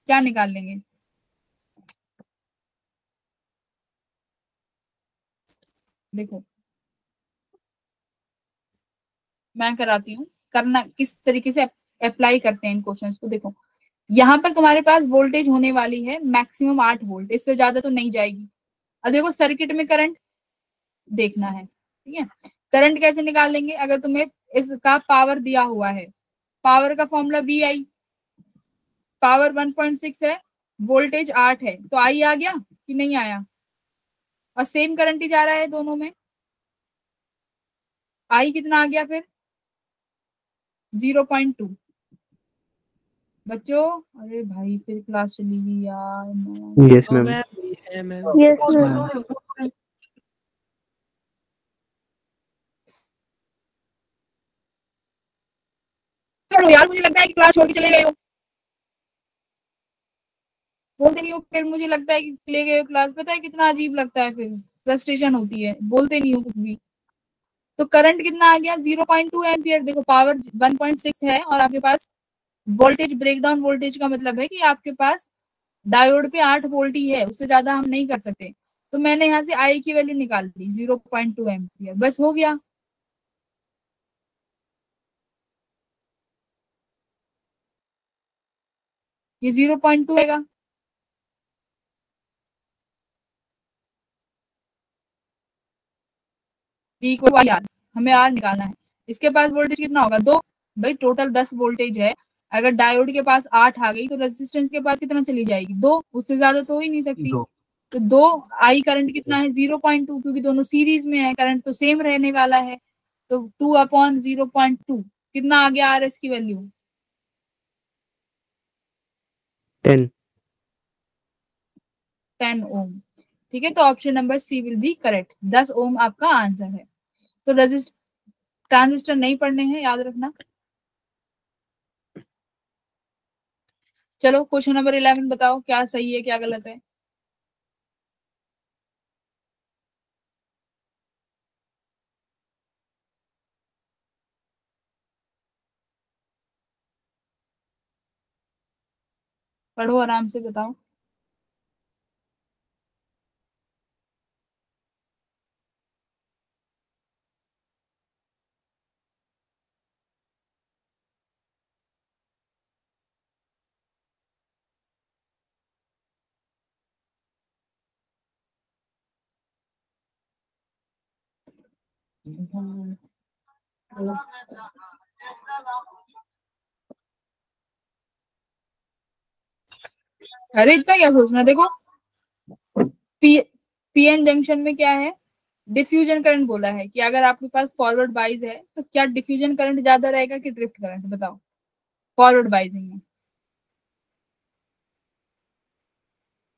क्या निकाल लेंगे? देखो मैं कराती हूँ, करना किस तरीके से अप्लाई करते हैं इन क्वेश्चंस को। देखो यहाँ पर तुम्हारे पास वोल्टेज होने वाली है मैक्सिमम 8 वोल्ट, इससे ज्यादा तो नहीं जाएगी। अब देखो सर्किट में करंट देखना है, ठीक है। करंट कैसे निकाल लेंगे? अगर तुम्हें इसका पावर दिया हुआ है, पावर का फॉर्मूला वी आई, पावर 1.6 है, वोल्टेज 8 है, तो आई आ गया कि नहीं आया? और सेम करंट ही जा रहा है दोनों में, आई कितना आ गया फिर? 0.2। बच्चों, अरे भाई फिर क्लास चली गई यार। यस तो मैम। मैम है मैम। Yes ma'am. करो यार, मुझे लगता है कि क्लास छोड़ के चले गए हो। बोलते नहीं हो, फिर मुझे लगता है कि चले गए हो क्लास। पता है कितना अजीब लगता है, फिर फ्रस्ट्रेशन होती है, बोलते नहीं हो कुछ भी। तो करंट कितना आ गया? 0.2 एम्पियर। देखो पावर 1.6 है और आपके पास वोल्टेज, ब्रेकडाउन वोल्टेज का मतलब है कि आपके पास डायोड पे 8 वोल्ट ही है, उससे ज्यादा हम नहीं कर सकते। तो मैंने यहाँ से आई की वैल्यू निकाल दी 0.2 एम्पियर, बस हो गया। ये 0.2 आएगा। बी को आर, हमें आर निकालना है। इसके पास वोल्टेज कितना होगा? 2। भाई टोटल 10 वोल्टेज है, अगर डायोड के पास 8 आ गई तो रेजिस्टेंस के पास कितना चली जाएगी? 2, उससे ज्यादा तो हो ही नहीं सकती। 2 तो 2, आई करंट कितना है? 0.2, क्योंकि दोनों सीरीज में है, करंट तो सेम रहने वाला है। तो 2/0.2 कितना आ गया आर एस की वैल्यू? 10। 10 ओम। ठीक है, तो option number C will be correct, 10 ohm आपका आंसर है। तो रेजिस्ट ट्रांजिस्टर नहीं पढ़ने हैं, याद रखना। चलो क्वेश्चन नंबर 11 बताओ, क्या सही है क्या गलत है? पढ़ो आराम से, बताओ। अरे इतना क्या सोचना। देखो पी पीएन जंक्शन में क्या है? डिफ्यूजन करंट बोला है कि अगर आपके पास फॉरवर्ड बाइज है तो क्या डिफ्यूजन करंट ज्यादा रहेगा कि ड्रिफ्ट करंट? बताओ। फॉरवर्ड बाइजिंग में,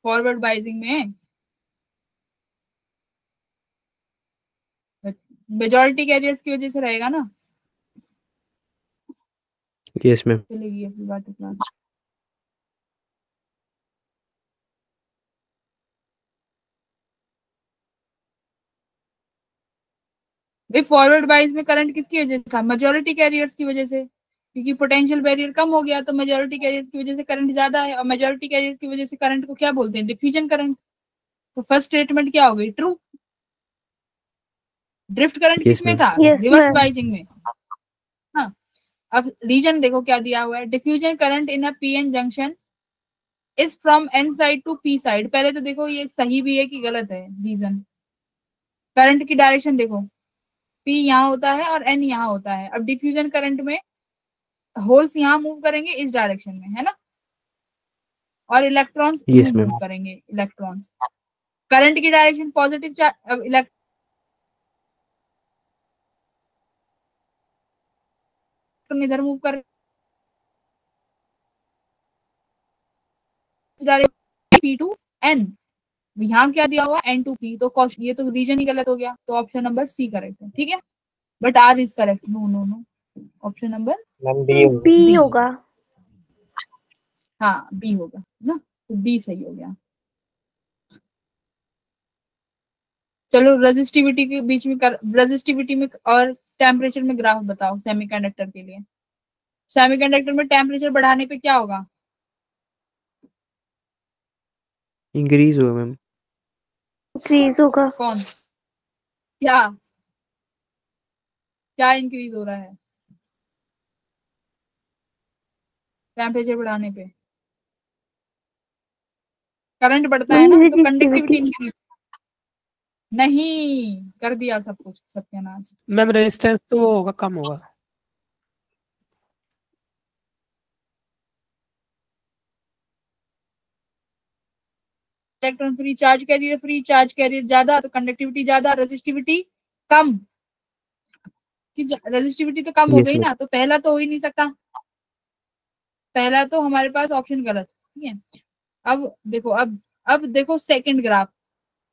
फॉरवर्ड बाइजिंग में मेजोरिटी कैरियर्स की वजह से रहेगा ना। Yes ma'am. चलेगी अपनी बात क्लास। भाई फॉरवर्ड बाइज में करंट किसकी वजह से था? मेजोरिटी कैरियर्स की वजह से, क्योंकि पोटेंशियल बैरियर कम हो गया तो मेजोरिटी कैरियर्स की वजह से करंट ज्यादा है, और मेजोरिटी कैरियर्स की वजह से करंट को क्या बोलते हैं? Diffusion current. तो फर्स्ट स्टेटमेंट क्या हो गई? ट्रू। ड्रिफ्ट करंट यस किसमें मैम। था? Yes reverse ma'am. बाइजिंग में। हाँ। अब रीजन देखो क्या दिया हुआ है, diffusion current in a PN junction is from N side to P side. पहले तो देखो ये सही भी है कि गलत है रीजन। करंट की डायरेक्शन देखो, पी यहाँ होता है और एन यहाँ होता है। अब डिफ्यूजन करंट में होल्स यहाँ मूव करेंगे इस डायरेक्शन में, है ना, और इलेक्ट्रॉन्स यूं यस मूव मैम। करेंगे। इलेक्ट्रॉन्स, करंट की डायरेक्शन पॉजिटिव चार्ज, अब इलेक्ट्रॉन इधर मूव कर डायरेक्ट P2N, यहाँ क्या दिया हुआ N2P, तो ये तो रीजन ही गलत हो गया, तो ऑप्शन नंबर सी करेक्ट है, ठीक है, but R is correct, no no no, option number B होगा। हाँ बी होगा ना, तो बी सही हो गया। चलो रेजिस्टिविटी के बीच में रेजिस्टिविटी में और टेम्परेचर में ग्राफ बताओ सेमीकंडक्टर के लिए। सेमीकंडक्टर में टेम्परेचर बढ़ाने पे क्या होगा? इंक्रीज हुआ मैम। इंक्रीज होगा। कौन क्या क्या इंक्रीज हो रहा है टेम्परेचर बढ़ाने पे? करंट बढ़ता है ना, तो कंडक्टिविटी इंक्रीज नहीं, कर दिया सब कुछ सत्यानाश। मैम रेजिस्टेंस तो वो होगा, कम होगा। इलेक्ट्रॉन फ्री चार्ज कैरियर ज्यादा, तो कंडक्टिविटी ज्यादा, रेजिस्टिविटी कम, कि रेजिस्टिविटी तो कम हो यस गई मैम। ना, तो पहला तो हो ही नहीं सकता, पहला तो हमारे पास ऑप्शन गलत, ठीक है। अब देखो सेकंड ग्राफ,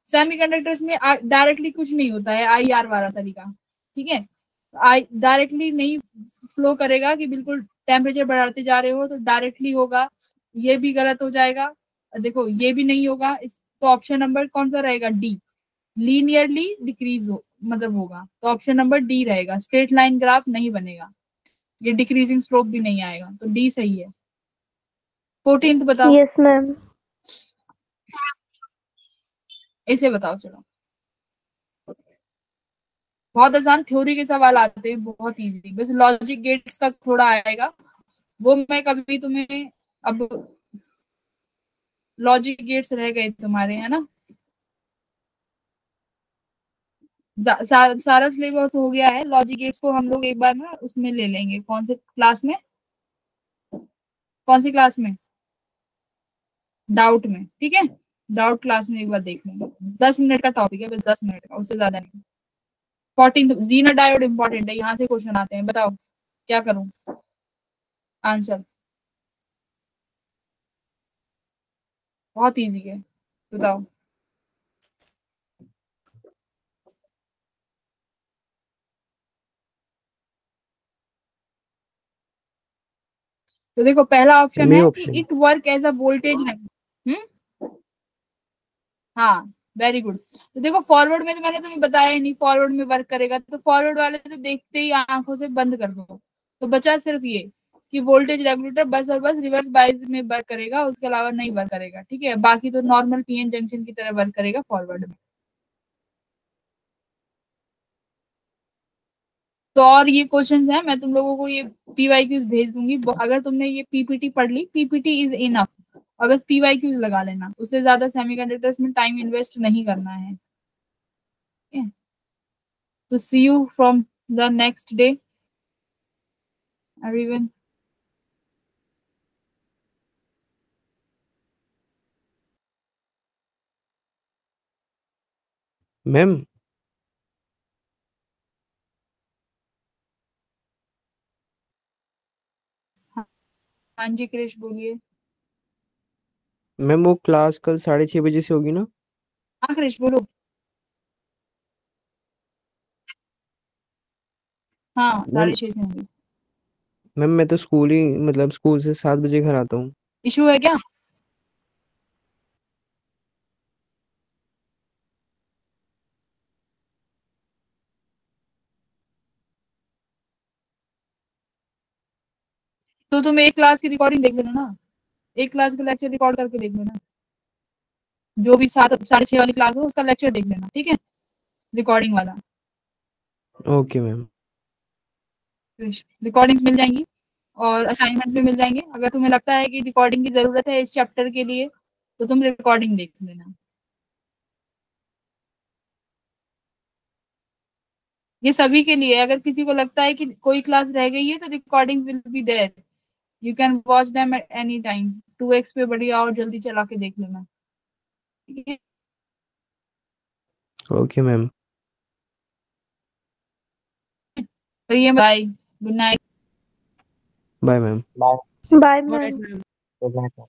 सेमीकंडक्टर्स में डायरेक्टली कुछ नहीं होता है, IR वाला तरीका, ठीक है, आई डायरेक्टली नहीं फ्लो करेगा कि बिल्कुल टेम्परेचर बढ़ाते जा रहे हो तो डायरेक्टली होगा, ये भी गलत हो जाएगा, देखो ये भी नहीं होगा, इस तो ऑप्शन नंबर कौन सा रहेगा? डी, लीनियरली डिक्रीज हो मतलब होगा, तो ऑप्शन नंबर डी रहेगा, स्ट्रेट लाइन ग्राफ नहीं बनेगा, ये डिक्रीजिंग स्लोप भी नहीं आएगा, तो डी सही है। 14th बताओ, यस मैम। इसे बताओ, चलो बहुत आसान थ्योरी के सवाल आते हैं, बहुत इजी, बस लॉजिक गेट्स का थोड़ा आएगा, वो मैं कभी तुम्हें, अब लॉजिक गेट्स रह गए तुम्हारे, है ना, सारा सिलेबस हो गया है, लॉजिक गेट्स को हम लोग एक बार ना उसमें ले लेंगे, कौन से क्लास में, कौन सी क्लास में? डाउट में, ठीक है, डाउट क्लास में एक बार देख लेंगे, 10 मिनट का टॉपिक है, बस 10 मिनट का, उससे ज्यादा नहीं। 14 जीना डायोड इंपॉर्टेंट है, यहाँ से क्वेश्चन आते हैं, बताओ क्या करूं आंसर? बहुत इजी है, बताओ। तो देखो पहला ऑप्शन एम ए है कि option. It work as a voltage, हाँ वेरी गुड। तो देखो फॉरवर्ड में तो मैंने तुम्हें बताया ही नहीं फॉरवर्ड में वर्क करेगा, तो फॉरवर्ड वाले तो देखते ही आंखों से बंद कर दो, तो बचा सिर्फ ये कि वोल्टेज रेगुलेटर बस और बस रिवर्स बायस में वर्क करेगा, उसके अलावा नहीं वर्क करेगा, ठीक है, बाकी तो नॉर्मल पीएन जंक्शन की तरह वर्क करेगा फॉरवर्ड में। तो और ये क्वेश्चंस हैं, मैं तुम लोगों को ये PYQs भेज दूंगी, अगर तुमने ये PPT पढ़ ली, PPT इज इनफ, और बस PYQs लगा लेना, उससे ज्यादा सेमीकंडक्टर्स में टाइम इन्वेस्ट नहीं करना है। तो see you from the next day everyone। Ma'am हाँ जी क्रिश बोलिए। मैम वो क्लास कल 6:30 बजे से होगी ना? हाँ क्रिश बोलो। हाँ मैम 6:30 से होंगी। मैम मैं तो स्कूल से 7 बजे घर आता हूँ। इशू है क्या? तो तुम एक क्लास की रिकॉर्डिंग देख लेना ना, एक क्लास का लेक्चर रिकॉर्ड करके देख लेना, जो भी 7 साढ़े 6 वाली क्लास हो उसका लेक्चर देख लेना, ठीक है, रिकॉर्डिंग वाला। Okay ma'am. रिकॉर्डिंग्स मिल जाएंगी और असाइनमेंट्स भी मिल जाएंगे, अगर तुम्हें लगता है कि रिकॉर्डिंग की जरूरत है इस चैप्टर के लिए तो तुम रिकॉर्डिंग देख लेना। ये सभी के लिए, अगर किसी को लगता है कि कोई क्लास रह गई है तो recordings will be there, you can watch them at any time, 2x पे बढ़िया और जल्दी चला के देख लेना, ठीक है। Okay ma'am. तो ये bye, good night. Bye ma'am. Bye good night ma'am. Ma'am.